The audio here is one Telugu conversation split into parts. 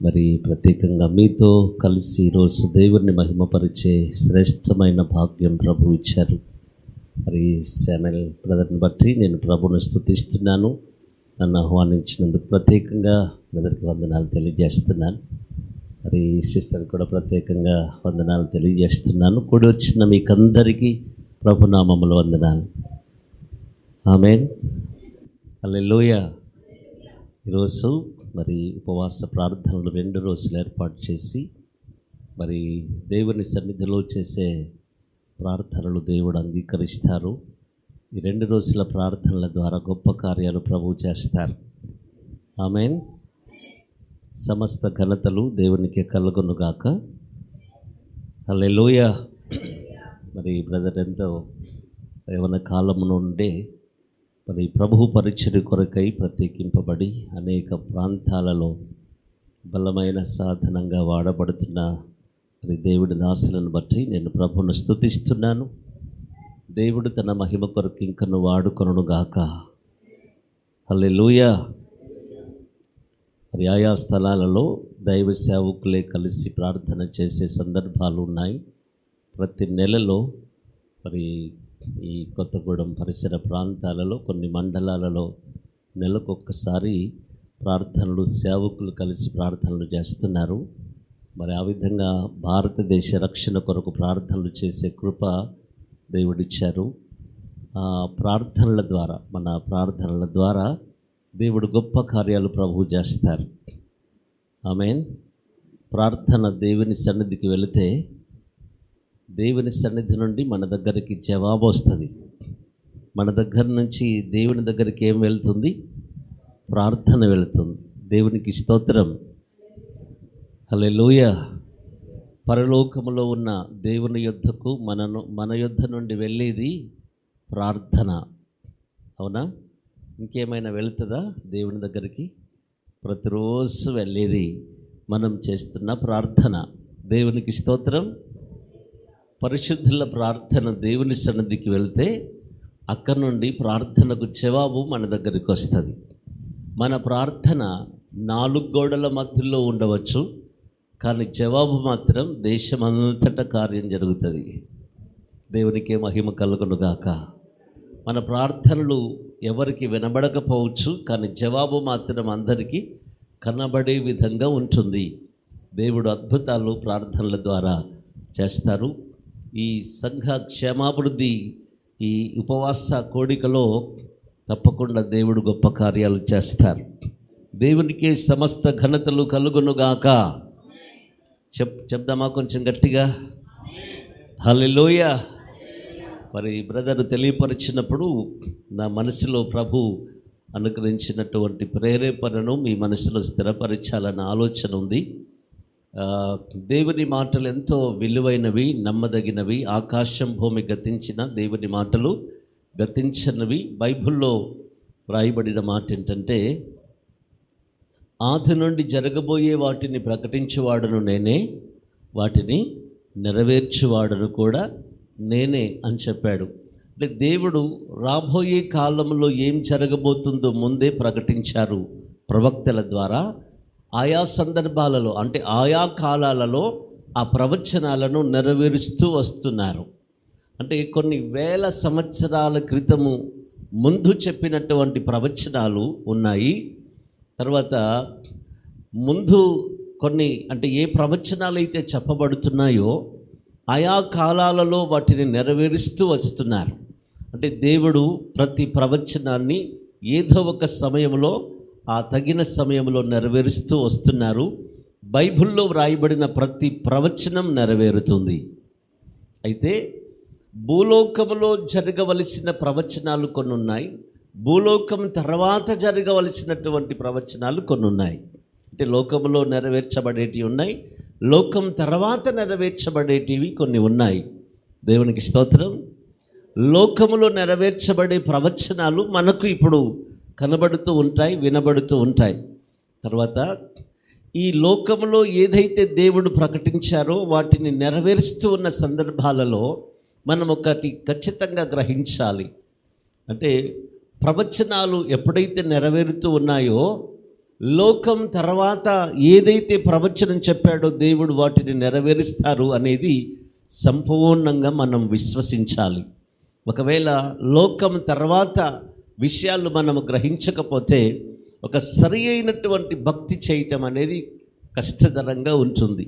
మరి ప్రత్యేకంగా మీతో కలిసి ఈరోజు దేవుణ్ణి మహిమపరిచే శ్రేష్టమైన భాగ్యం ప్రభు ఇచ్చారు. మరి శామ్యూయల్ బ్రదర్ని బట్టి నేను ప్రభువును స్తుతిస్తున్నాను. నన్ను ఆహ్వానించినందుకు ప్రత్యేకంగా బ్రదర్కి వందనాలు తెలియజేస్తున్నాను. మరి సిస్టర్ కూడా ప్రత్యేకంగా వందనాలు తెలియజేస్తున్నాను. కూడి వచ్చిన మీకందరికీ ప్రభునామములో వందనాలు. ఆమేన్. హల్లెలూయా. ఈరోజు మరి ఉపవాస ప్రార్థనలు 2 రోజులు ఏర్పాటు చేసి మరి దేవుని సన్నిధిలో చేసే ప్రార్థనలు దేవుడు అంగీకరిస్తారు. ఈ 2 రోజుల ప్రార్థనల ద్వారా గొప్ప కార్యాలు ప్రభువు చేస్తారు. ఆమేన్. సమస్త ఘనతలు దేవునికి కలుగునుగాక. హల్లెలూయా. మరి బ్రదర్ ఎంతో యవన కాలము నుండే మరి ప్రభు పరిచర్య కొరకై ప్రత్యేకింపబడి అనేక ప్రాంతాలలో బలమైన సాధనంగా వాడబడుతున్న మరి దేవుడి దాసులను బట్టి నేను ప్రభువును స్తుతిస్తున్నాను. దేవుడు తన మహిమ కొరకు ఇంకను వాడుకొనుగాక. హల్లెలూయా. మరి ఆయా స్థలాలలో దైవ సేవకులే కలిసి ప్రార్థన చేసే సందర్భాలు ఉన్నాయి. ప్రతి నెలలో మరి ఈ కొత్తగూడెం పరిసర ప్రాంతాలలో కొన్ని మండలాలలో నెలకొక్కసారి ప్రార్థనలు సేవకులు కలిసి ప్రార్థనలు చేస్తున్నారు. మరి ఆ విధంగా భారతదేశ రక్షణ కొరకు ప్రార్థనలు చేసే కృప దేవుడిచ్చారు. ఆ ప్రార్థనల ద్వారా మన ప్రార్థనల ద్వారా దేవుడు గొప్ప కార్యాలు ప్రభువు చేస్తారు. ఆమేన్. ప్రార్థన దేవుని సన్నిధికి వెళితే దేవుని సన్నిధి నుండి మన దగ్గరికి జవాబు వస్తుంది. మన దగ్గర నుంచి దేవుని దగ్గరికి ఏం వెళ్తుంది? ప్రార్థన వెళుతుంది. దేవునికి స్తోత్రం. హల్లెలూయా. పరలోకములో ఉన్న దేవుని యొద్దకు మన యొద్ద నుండి వెళ్ళేది ప్రార్థన. అవునా? ఇంకేమైనా వెళ్తుందా దేవుని దగ్గరికి? ప్రతిరోజు వెళ్ళేది మనం చేస్తున్న ప్రార్థన. దేవునికి స్తోత్రం. పరిశుద్ధుల ప్రార్థన దేవుని సన్నిధికి వెళ్తే అక్కడి నుండి ప్రార్థనకు జవాబు మన దగ్గరికి వస్తుంది. మన ప్రార్థన 4 గోడల మధ్యలో ఉండవచ్చు, కానీ జవాబు మాత్రం దేశమంతటా కార్యం జరుగుతుంది. దేవునికే మహిమ కలుగునుగాక. మన ప్రార్థనలు ఎవరికి వినబడకపోవచ్చు, కానీ జవాబు మాత్రం అందరికీ కనబడే విధంగా ఉంటుంది. దేవుడు అద్భుతాలు ప్రార్థనల ద్వారా చేస్తారు. ఈ సంఘ క్షేమాభివృద్ధి ఈ ఉపవాస కోడికలో తప్పకుండా దేవుడు గొప్ప కార్యాలు చేస్తారు. దేవునికే సమస్త ఘనతలు కలుగునుగాక. చెప్దామా కొంచెం గట్టిగా? హల్లెలూయా. మరి బ్రదర్ తెలియపరిచినప్పుడు నా మనసులో ప్రభు అనుగ్రహించినటువంటి ప్రేరేపణను మీ మనసులో స్థిరపరచాలన్న ఆలోచన ఉంది. దేవుని మాటలు ఎంతో విలువైనవి, నమ్మదగినవి. ఆకాశం భూమి గతించిన దేవుని మాటలు గతించనివి. బైబిల్లో రాయబడిన మాట ఏంటంటే, ఆది నుండి జరగబోయే వాటిని ప్రకటించువాడును నేనే, వాటిని నెరవేర్చువాడును కూడా నేనే అని చెప్పాడు. అంటే దేవుడు రాబోయే కాలంలో ఏం జరగబోతుందో ముందే ప్రకటించారు ప్రవక్తల ద్వారా. ఆయా సందర్భాలలో అంటే ఆయా కాలాలలో ఆ ప్రవచనాలను నెరవేరుస్తూ వస్తున్నారు. అంటే కొన్ని వేల సంవత్సరాల క్రితము ముందు చెప్పినటువంటి ప్రవచనాలు ఉన్నాయి. తర్వాత ముందు కొన్ని అంటే ఏ ప్రవచనాలు అయితే చెప్పబడుతున్నాయో ఆయా కాలాలలో వాటిని నెరవేరుస్తూ వస్తున్నారు. అంటే దేవుడు ప్రతి ప్రవచనాన్ని ఏదో ఒక సమయంలో ఆ తగిన సమయంలో నెరవేరుస్తూ వస్తున్నారు. బైబిల్లో వ్రాయబడిన ప్రతి ప్రవచనం నెరవేరుతుంది. అయితే భూలోకములో జరగవలసిన ప్రవచనాలు కొన్ని ఉన్నాయి, భూలోకం తర్వాత జరగవలసినటువంటి ప్రవచనాలు కొన్ని ఉన్నాయి. అంటే లోకములో నెరవేర్చబడేటివి ఉన్నాయి, లోకం తర్వాత నెరవేర్చబడేటివి కొన్ని ఉన్నాయి. దేవునికి స్తోత్రం. లోకములో నెరవేర్చబడే ప్రవచనాలు మనకు ఇప్పుడు కనబడుతూ ఉంటాయి, వినబడుతూ ఉంటాయి. తర్వాత ఈ లోకంలో ఏదైతే దేవుడు ప్రకటించారో వాటిని నెరవేరుస్తూ ఉన్న సందర్భాలలో మనం ఒకటి ఖచ్చితంగా గ్రహించాలి. అంటే ప్రవచనాలు ఎప్పుడైతే నెరవేరుతూ ఉన్నాయో లోకం తర్వాత ఏదైతే ప్రవచనం చెప్పాడో దేవుడు వాటిని నెరవేరుస్తారు అనేది సంపూర్ణంగా మనం విశ్వసించాలి. ఒకవేళ లోకం తర్వాత విషయాలు మనము గ్రహించకపోతే ఒక సరి అయినటువంటి భక్తి చేయటం అనేది కష్టతరంగా ఉంటుంది.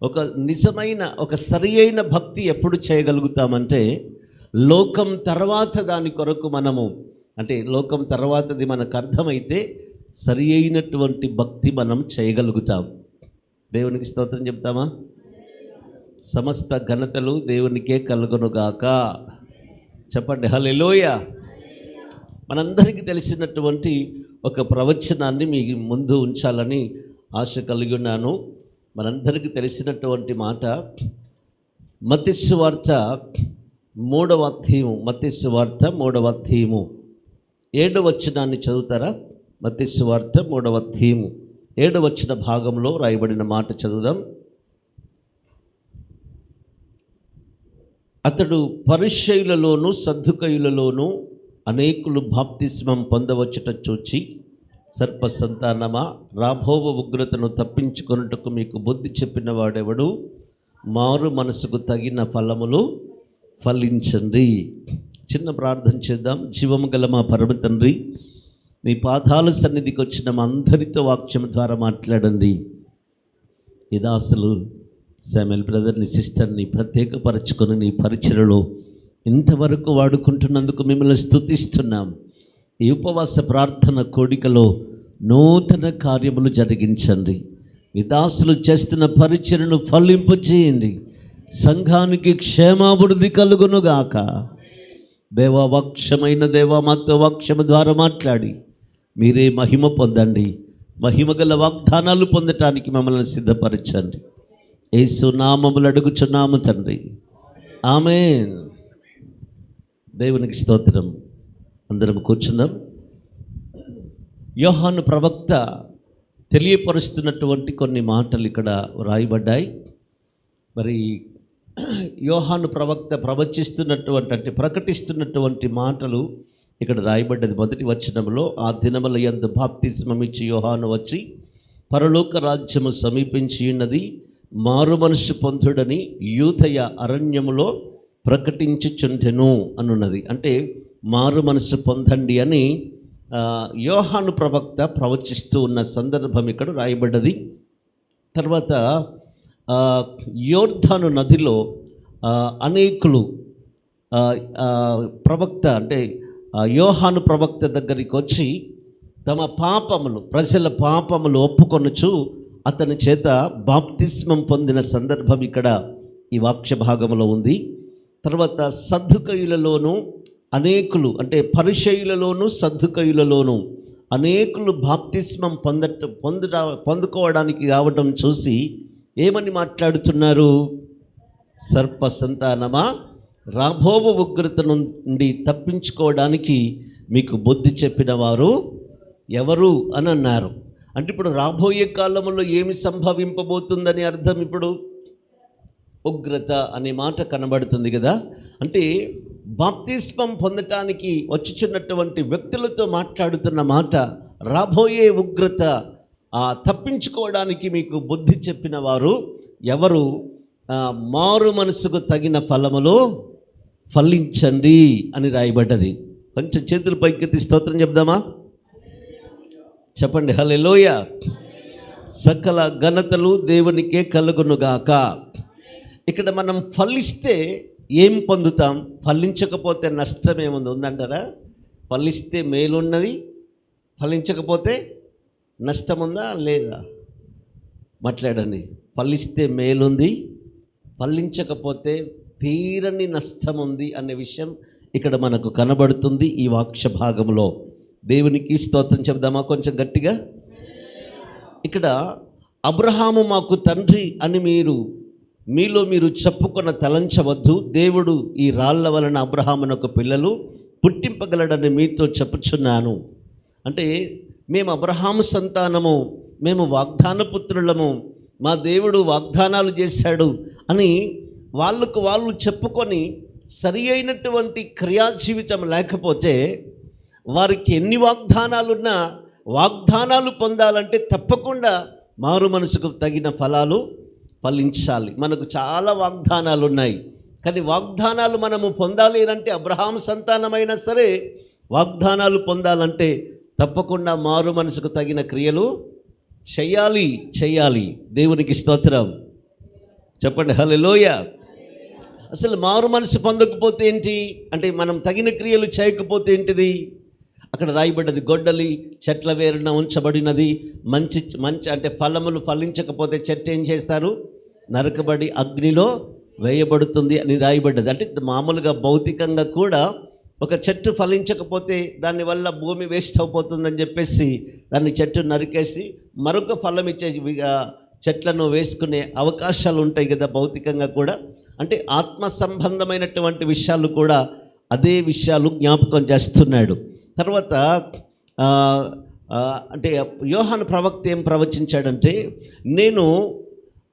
ఒక నిజమైన ఒక సరి అయిన భక్తి ఎప్పుడు చేయగలుగుతామంటే లోకం తర్వాత దాని కొరకు మనము అంటే లోకం తర్వాతది మనకు అర్థమైతే సరి అయినటువంటి భక్తి మనం చేయగలుగుతాం. దేవునికి స్తోత్రం చెప్తామా? సమస్త ఘనతలు దేవునికే కలుగునుగాక. చెప్పండి హల్లెలూయా. మనందరికీ తెలిసినటువంటి ఒక ప్రవచనాన్ని మీ ముందు ఉంచాలని ఆశ కలిగి ఉన్నాను. మనందరికీ తెలిసినటువంటి మాట మత్తయి సువార్త 3వ అధ్యాయము, మత్తయి సువార్త 3వ అధ్యాయము 7వ వచనాన్ని చదువుతారా? మత్తయి సువార్త 3వ అధ్యాయము 7వ వచన భాగంలో రాయబడిన మాట చదువుదాం. అతడు పరిసయ్యులలోను సద్దూకయ్యులలోను అనేకులు బాప్తిస్మం పొందవచ్చుట చూచి, సర్ప సంతానమా, రాబోవు ఉగ్రతను తప్పించుకొనుటకు మీకు బుద్ధి చెప్పిన వాడెవడు? మారు మనసుకు తగిన ఫలములు ఫలించండి. చిన్న ప్రార్థన చేద్దాం. జీవము గల మా పరమ తండ్రి, మీ పాదాల సన్నిధికి వచ్చిన మా అందరితో వాక్యం ద్వారా మాట్లాడండి. ఈ దాసులు శామ్యూల్ బ్రదర్ని, సిస్టర్ని ప్రత్యేకపరచుకొని నీ పరిచయలో ఇంతవరకు వాడుకుంటున్నందుకు మిమ్మల్ని స్తుతిస్తున్నాం. ఈ ఉపవాస ప్రార్థన కోడికలో నూతన కార్యములు జరిగించండి. మీ దాసులు చేస్తున్న పరిచయను ఫలింపు చేయండి. సంఘానికి క్షేమాభివృద్ధి కలుగునుగాక. దేవావాక్యమైన దేవా, మాతో వాక్యము ద్వారా మాట్లాడి మీరే మహిమ పొందండి. మహిమగల వాగ్దానాలు పొందటానికి మమ్మల్ని సిద్ధపరచండి. యేసు నామములు అడుగుచున్నాము తండ్రి, ఆమేన్. దేవునికి స్తోత్రం. అందరం కూర్చుందాం. యోహాను ప్రవక్త తెలియపరుస్తున్నటువంటి కొన్ని మాటలు ఇక్కడ వ్రాయబడ్డాయి. మరి యోహాను ప్రవక్త ప్రకటిస్తున్నటువంటి మాటలు ఇక్కడ రాయబడ్డది. మొదటి వచనంలో, ఆ దినముల యందు బాప్తిస్మమిచ్చి యోహాను వచ్చి పరలోక రాజ్యము సమీపించి ఉన్నది, మారు మనసు పొందుడని యూదయ అరణ్యములో ప్రకటించుచుండెను అనున్నది. అంటే మారు మనసు పొందండి అని యోహాను ప్రవక్త ప్రవచిస్తూ ఉన్న సందర్భం ఇక్కడ రాయబడ్డది. తర్వాత యోర్దాను నదిలో అనేకులు ప్రవక్త అంటే యోహాను ప్రవక్త దగ్గరికి వచ్చి తమ పాపములు, ప్రజల పాపములు ఒప్పుకొనుచు అతని చేత బాప్తిస్మం పొందిన సందర్భం ఇక్కడ ఈ వాక్య భాగంలో ఉంది. తర్వాత సద్దూకయ్యులలోను అనేకులు అంటే పరిసయ్యులలోను సద్దూకయ్యులలోను అనేకులు బాప్తిస్మం పొందుకోవడానికి రావడం చూసి ఏమని మాట్లాడుతున్నారు? సర్ప సంతానమా, రాబోవు ఉగ్రత నుండి తప్పించుకోవడానికి మీకు బుద్ధి చెప్పిన వారు ఎవరు అని అన్నారు. అంటే ఇప్పుడు రాబోయే కాలంలో ఏమి సంభవింపబోతుందని అర్థం. ఇప్పుడు ఉగ్రత అనే మాట కనబడుతుంది కదా. అంటే బాప్తిస్మం పొందటానికి వచ్చుచున్నటువంటి వ్యక్తులతో మాట్లాడుతున్న మాట రాబోయే ఉగ్రత తప్పించుకోవడానికి మీకు బుద్ధి చెప్పిన వారు ఎవరు? మారు మనసుకు తగిన ఫలములు ఫలించండి అని రాయబడ్డది. కొంచెం చేతులు పైకెత్తి స్తోత్రం చెప్దామా? చెప్పండి హల్లెలూయా. సకల ఘనతలు దేవునికే కలుగునుగాక. ఇక్కడ మనం ఫలిస్తే ఏం పొందుతాం? ఫలించకపోతే నష్టం ఏముంది ఉందంటారా? ఫలిస్తే మేలున్నది, ఫలించకపోతే నష్టం ఉందా లేదా? మాట్లాడండి. ఫలిస్తే మేలుంది, ఫలించకపోతే తీరని నష్టం ఉంది అనే విషయం ఇక్కడ మనకు కనబడుతుంది ఈ వాక్య భాగంలో. దేవునికి స్తోత్రం చెప్దామా కొంచెం గట్టిగా? ఇక్కడ అబ్రహాము మాకు తండ్రి అని మీలో మీరు చెప్పుకొన తలంచవద్దు. దేవుడు ఈ రాళ్ల వలన అబ్రహామునకు పిల్లలు పుట్టింపగలడని మీతో చెప్పుచున్నాను. అంటే మేము అబ్రహాము సంతానము, మేము వాగ్దాన పుత్రులము, మా దేవుడు వాగ్దానాలు చేశాడు అని వాళ్ళు చెప్పుకొని సరి అయినటువంటి క్రియా జీవితం లేకపోతే వారికి ఎన్ని వాగ్దానాలున్నా వాగ్దానాలు పొందాలంటే తప్పకుండా మారు మనసుకు తగిన ఫలాలు ఫలించాలి. మనకు చాలా వాగ్దానాలు ఉన్నాయి, కానీ వాగ్దానాలు మనము పొందాలి అంటే అబ్రహాం సంతానమైనా సరే వాగ్దానాలు పొందాలంటే తప్పకుండా మారు మనసుకు తగిన క్రియలు చెయ్యాలి. దేవునికి స్తోత్రం. చెప్పండి హల్లెలూయా. అసలు మారు మనసు పొందకపోతే ఏంటి అంటే, మనం తగిన క్రియలు చేయకపోతే ఏంటిది? అక్కడ రాయబడ్డది, గొడ్డలి చెట్ల వేరున ఉంచబడినది, మంచి అంటే ఫలములు ఫలించకపోతే చెట్టు ఏం చేస్తారు? నరకబడి అగ్నిలో వేయబడుతుంది అని రాయబడ్డది. అంటే మామూలుగా భౌతికంగా కూడా ఒక చెట్టు ఫలించకపోతే దానివల్ల భూమి వేస్ట్ అయిపోతుందని చెప్పేసి దాన్ని చెట్టు నరికేసి మరొక ఫలం ఇచ్చే చెట్లను వేసుకునే అవకాశాలు ఉంటాయి కదా భౌతికంగా కూడా. అంటే ఆత్మ సంబంధమైనటువంటి విషయాలు కూడా అదే విషయాలు జ్ఞాపకం చేస్తున్నాడు. తర్వాత అంటే యోహాను ప్రవక్త ఏం ప్రవచించాడంటే, నేను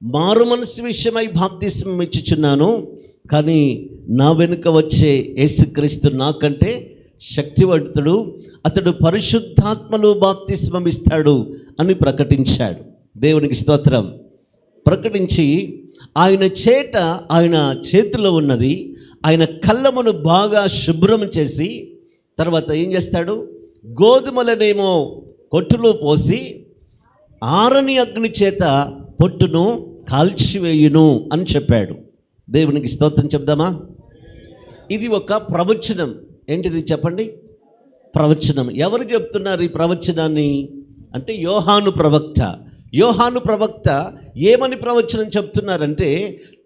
మారు మనసు విషయమై బాప్తిస్మం ఇచ్చుచున్నాను, కానీ నా వెనుక వచ్చే యేసుక్రీస్తు నాకంటే శక్తివంతుడు, అతడు పరిశుద్ధాత్మలో బాప్తిస్మం ఇస్తాడు అని ప్రకటించాడు. దేవునికి స్తోత్రం. ప్రకటించి ఆయన చేతిలో ఉన్నది, ఆయన కళ్ళమును బాగా శుభ్రం చేసి తర్వాత ఏం చేస్తాడు? గోధుమలనేమో కొట్టులో పోసి ఆరని అగ్ని చేత పొట్టును కాల్చివేయును అని చెప్పాడు. దేవునికి స్తోత్రం చెప్దామా? ఇది ఒక ప్రవచనం. ఏంటిది చెప్పండి? ప్రవచనం. ఎవరు చెప్తున్నారు ఈ ప్రవచనాన్ని అంటే యోహాను ప్రవక్త ఏమని ప్రవచనం చెప్తున్నారంటే,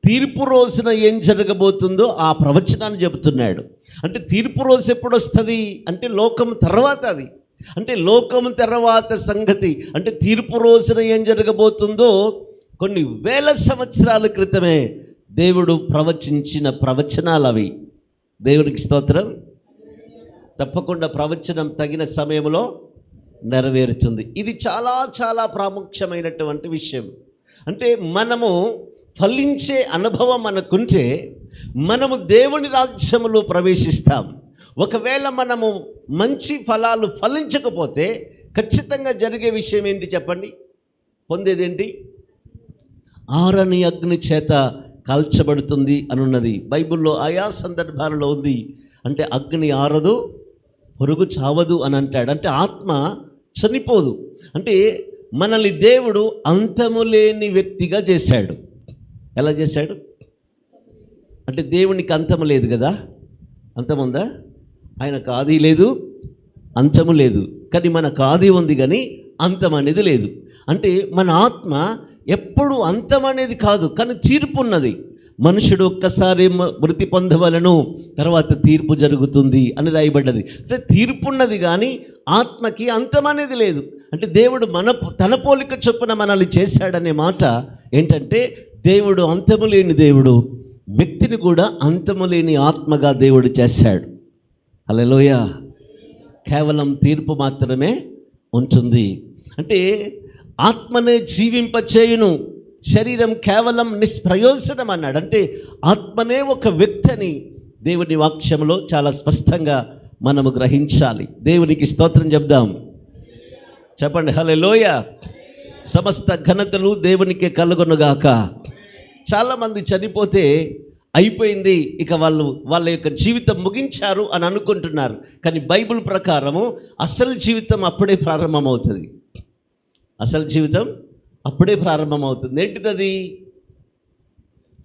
తీర్పు రోజున ఏం జరగబోతుందో ఆ ప్రవచనాన్ని చెబుతున్నాడు. అంటే తీర్పు రోజు ఎప్పుడు వస్తుంది అంటే లోకం తర్వాత, అది అంటే లోకం తర్వాత సంగతి. అంటే తీర్పు రోజున ఏం జరగబోతుందో కొన్ని వేల సంవత్సరాల క్రితమే దేవుడు ప్రవచించిన ప్రవచనాలు అవి. దేవునికి స్తోత్రం. తప్పకుండా ప్రవచనం తగిన సమయంలో నెరవేరుతుంది. ఇది చాలా చాలా ప్రాముఖ్యమైనటువంటి విషయం. అంటే మనము ఫలించే అనుభవం మనకుంటే మనము దేవుని రాజ్యములో ప్రవేశిస్తాం. ఒకవేళ మనము మంచి ఫలాలు ఫలించకపోతే ఖచ్చితంగా జరిగే విషయం ఏంటి చెప్పండి? పొందేదేంటి? ఆరని అగ్ని చేత కాల్చబడుతుంది అనున్నది బైబిల్లో ఆయా సందర్భాలలో ఉంది. అంటే అగ్ని ఆరదు, పొరుగు చావదు అని అంటాడు. అంటే ఆత్మ చనిపోదు. అంటే మనల్ని దేవుడు అంతము లేని వ్యక్తిగా చేశాడు. ఎలా చేశాడు అంటే, దేవునికి అంతము లేదు కదా. అంతముందా? ఆయనకు ఆది లేదు, అంతము లేదు. కానీ మనకు ఆది ఉంది కానీ అంతం అనేది లేదు. అంటే మన ఆత్మ ఎప్పుడు అంతం అనేది కాదు, కానీ తీర్పు ఉన్నది. మనుషుడు ఒక్కసారి మృతి పొందవలను, తర్వాత తీర్పు జరుగుతుంది అని రాయబడ్డది. అంటే తీర్పు ఉన్నది కానీ ఆత్మకి అంతం అనేది లేదు. అంటే దేవుడు తన పోలిక చొప్పున మనల్ని చేశాడనే మాట ఏంటంటే, దేవుడు అంతము లేని దేవుడు, వ్యక్తిని కూడా అంతము లేని ఆత్మగా దేవుడు చేశాడు. హల్లెలూయా. కేవలం తీర్పు మాత్రమే ఉంటుంది. అంటే ఆత్మనే జీవింపచేయును, శరీరం కేవలం నిష్ప్రయోజనం అన్నాడు. అంటే ఆత్మనే ఒక వ్యక్తి అని దేవుని వాక్యంలో చాలా స్పష్టంగా మనము గ్రహించాలి. దేవునికి స్తోత్రం చెప్దాం. చెప్పండి హల్లెలూయా. సమస్త ఘనతలు దేవునికే కలుగునుగాక. చాలామంది చనిపోతే అయిపోయింది, ఇక వాళ్ళ యొక్క జీవితం ముగించారు అని అనుకుంటున్నారు. కానీ బైబిల్ ప్రకారము అసలు జీవితం అప్పుడే ప్రారంభమవుతుంది. అసలు జీవితం అప్పుడే ప్రారంభమవుతుంది. ఏంటిది?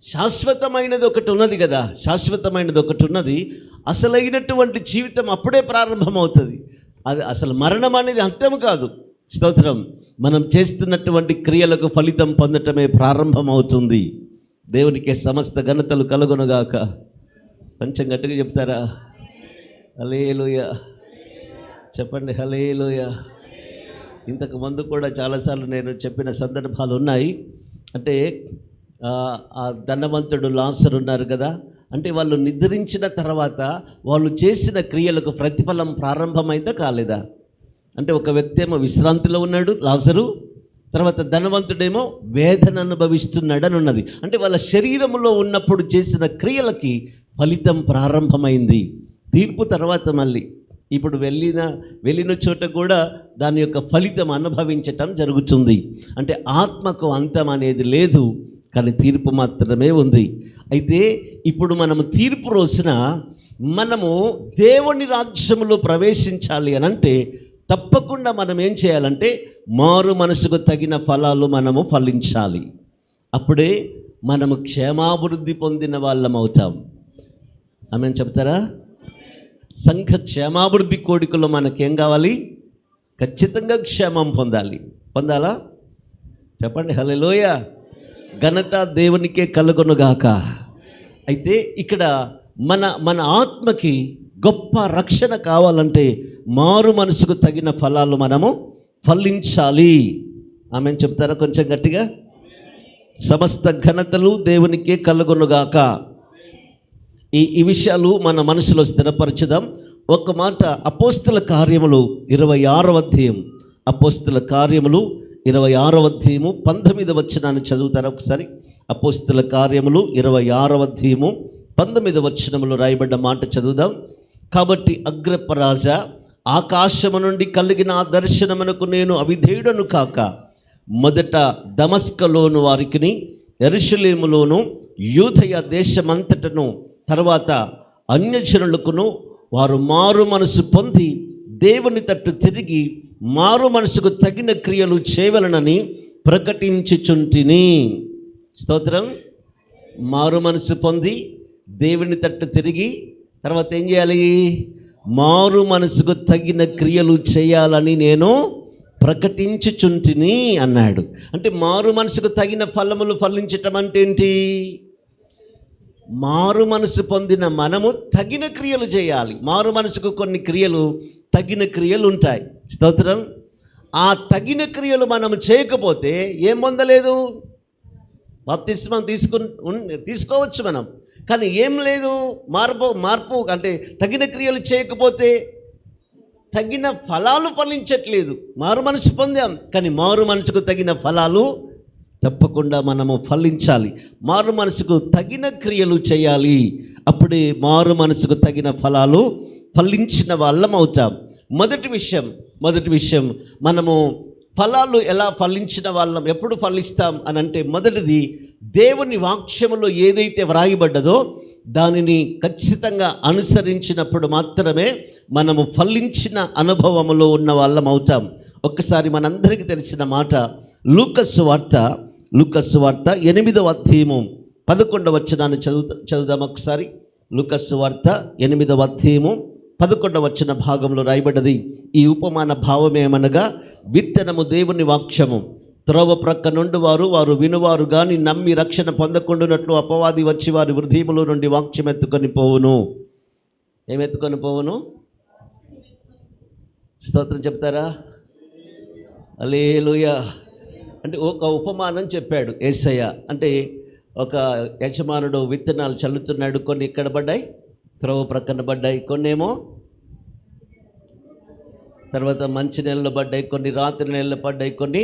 శాశ్వతమైనది ఒకటి ఉన్నది కదా. శాశ్వతమైనది ఒకటి ఉన్నది. అసలైనటువంటి జీవితం అప్పుడే ప్రారంభమవుతుంది. అది అసలు మరణం అనేది అంతం కాదు. స్తోత్రం. మనం చేస్తున్నటువంటి క్రియలకు ఫలితం పొందటమే ప్రారంభమవుతుంది. దేవునికి సమస్త ఘనతలు కలుగునుగాక. కొంచెం గట్టిగా చెప్తారా? హల్లెలూయా. చెప్పండి హల్లెలూయా. ఇంతకు ముందు కూడా చాలాసార్లు నేను చెప్పిన సందర్భాలు ఉన్నాయి. అంటే ఆ ధనవంతుడు లాజరు ఉన్నారు కదా. అంటే వాళ్ళు నిద్రించిన తర్వాత వాళ్ళు చేసిన క్రియలకు ప్రతిఫలం ప్రారంభమైందా కాలేదా? అంటే ఒక వ్యక్తి ఏమో విశ్రాంతిలో ఉన్నాడు లాజరు, తర్వాత ధనవంతుడేమో వేదన అనుభవిస్తున్నాడు అని ఉన్నది. అంటే వాళ్ళ శరీరంలో ఉన్నప్పుడు చేసిన క్రియలకి ఫలితం ప్రారంభమైంది. తీర్పు తర్వాత మళ్ళీ ఇప్పుడు వెళ్ళిన చోట కూడా దాని యొక్క ఫలితం అనుభవించటం జరుగుతుంది. అంటే ఆత్మకు అంతం అనేది లేదు, కానీ తీర్పు మాత్రమే ఉంది. అయితే ఇప్పుడు మనము తీర్పు రోజున మనము దేవుని రాజ్యములో ప్రవేశించాలి అని అంటే తప్పకుండా మనం ఏం చేయాలంటే మారు మనసుకు తగిన ఫలాలు మనము ఫలించాలి. అప్పుడే మనము క్షేమాభివృద్ధి పొందిన వాళ్ళం అవుతాం. ఆమెను చెప్తారా? సంఘ క్షేమాభివృద్ధి కోడికలో మనకేం కావాలి? ఖచ్చితంగా క్షేమం పొందాలా? చెప్పండి హల్లెలూయా. ఘనత దేవునికే కలుగునుగాక. అయితే ఇక్కడ మన ఆత్మకి గొప్ప రక్షణ కావాలంటే మారు మనసుకు తగిన ఫలాలు మనము ఫలించాలి. ఆమెను చెప్తారా కొంచెం గట్టిగా? సమస్త ఘనతలు దేవునికే కలుగునుగాక. ఈ విషయాలు మన మనసులో స్థిరపరచుదాం. ఒక మాట అపోస్తల కార్యములు 26వ అధ్యాయం, అపోస్తల కార్యములు 26వ అధ్యాయము 19వ వచనాన్ని చదువుతారా ఒకసారి? అపోస్తల కార్యములు 26వ అధ్యాయము 19వ వచనములో రాయబడ్డ మాట చదువుదాం. కాబట్టి అగ్రప్పరాజా, ఆకాశము నుండి కలిగిన ఆ దర్శనమునకు నేను అవిధేయుడను కాక మొదట దమస్కలోను వారికిని, యెరూషలేములోను, యూదయ దేశమంతటను, తర్వాత అన్యజనులకును వారు మారు మనసు పొంది దేవుని తట్టు తిరిగి మారు మనసుకు తగిన క్రియలు చేయవలనని ప్రకటించుచుంటిని. స్తోత్రం. మారు మనసు పొంది దేవుని తట్టు తిరిగి తర్వాత ఏం చేయాలి? మారు మనసుకు తగిన క్రియలు చేయాలని నేను ప్రకటించుచుంటిని అన్నాడు. అంటే మారు మనసుకు తగిన ఫలములు ఫలించటం అంటే ఏంటి? మారు మనసు పొందిన మనము తగిన క్రియలు చేయాలి. మారు మనసుకు కొన్ని క్రియలు, తగిన క్రియలు ఉంటాయి. స్తోత్రం. ఆ తగిన క్రియలు మనము చేయకపోతే ఏం పొందలేదు? బాప్తిస్మం తీసుకోవచ్చు మనం, కానీ ఏం లేదు, మార్పు అంటే తగిన క్రియలు చేయకపోతే తగిన ఫలాలు ఫలించట్లేదు. మారు మనసు పొందాం, కానీ మారు మనసుకు తగిన ఫలాలు తప్పకుండా మనము ఫలించాలి. మారు మనసుకు తగిన క్రియలు చేయాలి. అప్పుడే మారు మనసుకు తగిన ఫలాలు ఫలించిన వాళ్ళం అవుతాం. మొదటి విషయం మనము ఫలాలు ఎలా ఫలించిన వాళ్ళం, ఎప్పుడు ఫలిస్తాం అని అంటే, మొదటిది దేవుని వాక్యములో ఏదైతే వ్రాయబడ్డదో దానిని ఖచ్చితంగా అనుసరించినప్పుడు మాత్రమే మనము ఫలించిన అనుభవములో ఉన్న వాళ్ళం అవుతాం. ఒక్కసారి మనందరికీ తెలిసిన మాట, లూకాసు వార్త 8వ అధ్యాయము 11వ వచనాన్ని చదువుదాం ఒకసారి. లూకాసు వార్త 8వ అధ్యాయము 11వ వచన భాగంలో రాయబడ్డది. ఈ ఉపమాన భావమేమనగా, విత్తనము దేవుని వాక్యము. త్రోవ ప్రక్క నుండి వారు వినువారు గాని నమ్మి రక్షణ పొందకుండానట్లు అపవాది వచ్చి వారి హృదయములో నుండి వాక్యం ఎత్తుకొని పోవును. ఏమెత్తుకొని పోవును? స్తోత్రం చెప్తారా? హల్లెలూయా. అంటే ఒక ఉపమానం చెప్పాడు యేసయ్య. అంటే ఒక యజమానుడు విత్తనాలు చల్లుతున్నాడు. కొన్ని ఇక్కడ పడ్డాయి, త్రోవ ప్రక్కన పడ్డాయి, కొన్నేమో తర్వాత మంచి నెలలు పడ్డాయి, కొన్ని రాత్రి నెలలు పడ్డాయి, కొన్ని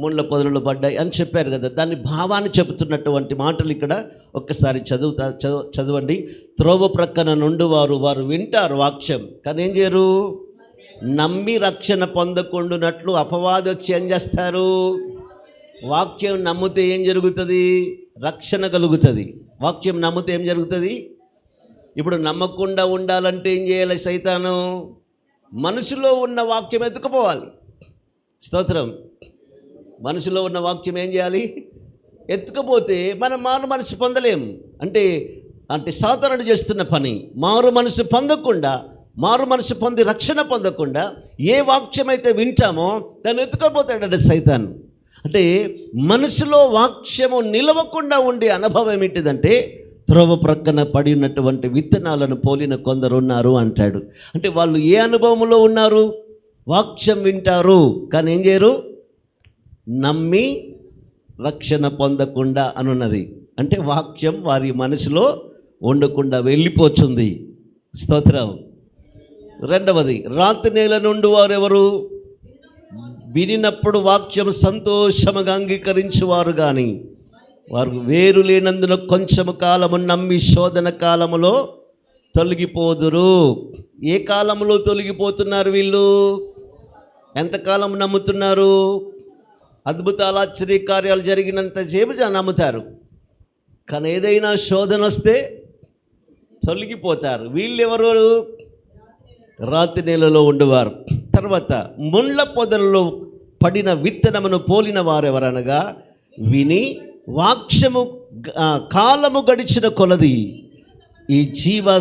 ముళ్ళ పొదలు పడ్డాయి అని చెప్పారు కదా. దాని భావాన్ని చెబుతున్నటువంటి మాటలు ఇక్కడ ఒక్కసారి చదవండి. త్రోవ ప్రక్కన నుండి వారు వింటారు వాక్యం, కానీ ఏం చేయరు? నమ్మి రక్షణ పొందకుండానట్లు అపవాది వచ్చి ఏం చేస్తారు? వాక్యం నమ్మితే ఏం జరుగుతుంది? రక్షణ కలుగుతుంది. వాక్యం నమ్మితే ఏం జరుగుతుంది? ఇప్పుడు నమ్మకుండా ఉండాలంటే ఏం చేయాలి? సైతాను మనసులో ఉన్న వాక్యం ఎత్తుకుపోవాలి. స్తోత్రం. మనసులో ఉన్న వాక్యం ఏం చేయాలి? ఎత్తుకపోతే మనం మారు మనసు పొందలేం. అంటే సాతానుడు చేస్తున్న పని, మారు మనసు పొంది రక్షణ పొందకుండా ఏ వాక్యం అయితే వింటామో దాన్ని ఎత్తుకపోతాడు సైతాన్. అంటే మనసులో వాక్యము నిలవకుండా ఉండే అనుభవం ఏంటిదంటే, త్రోవ ప్రక్కన పడి ఉన్నటువంటి విత్తనాలను పోలిన కొందరు ఉన్నారు అంటాడు. అంటే వాళ్ళు ఏ అనుభవంలో ఉన్నారు? వాక్యం వింటారు, కానీ ఏం చేయరు? నమ్మి రక్షణ పొందకుండా అనున్నది. అంటే వాక్యం వారి మనసులో ఉండకుండా వెళ్ళిపోతుంది. స్తోత్రం. రెండవది, రాత్రి నేల నుండి వారెవరు? వినినప్పుడు వాక్యం సంతోషముగా అంగీకరించువారు కానీ వారు వేరు లేనందున కొంచెము కాలము నమ్మి శోధన కాలములో తొలగిపోదురు. ఏ కాలంలో తొలగిపోతున్నారు వీళ్ళు? ఎంతకాలం నమ్ముతున్నారు? అద్భుతాలు ఆశ్చర్యకార్యాలు జరిగినంతసేపు నమ్ముతారు. కానీ ఏదైనా శోధన వస్తే తొలగిపోతారు. వీళ్ళెవరు? రాతి నేలలో ఉండేవారు. తర్వాత ముండ్ల పొదలలో పడిన విత్తనమును పోలిన వారెవరనగా విని వాక్యము కాలము గడిచిన కొలది ఈ జీవన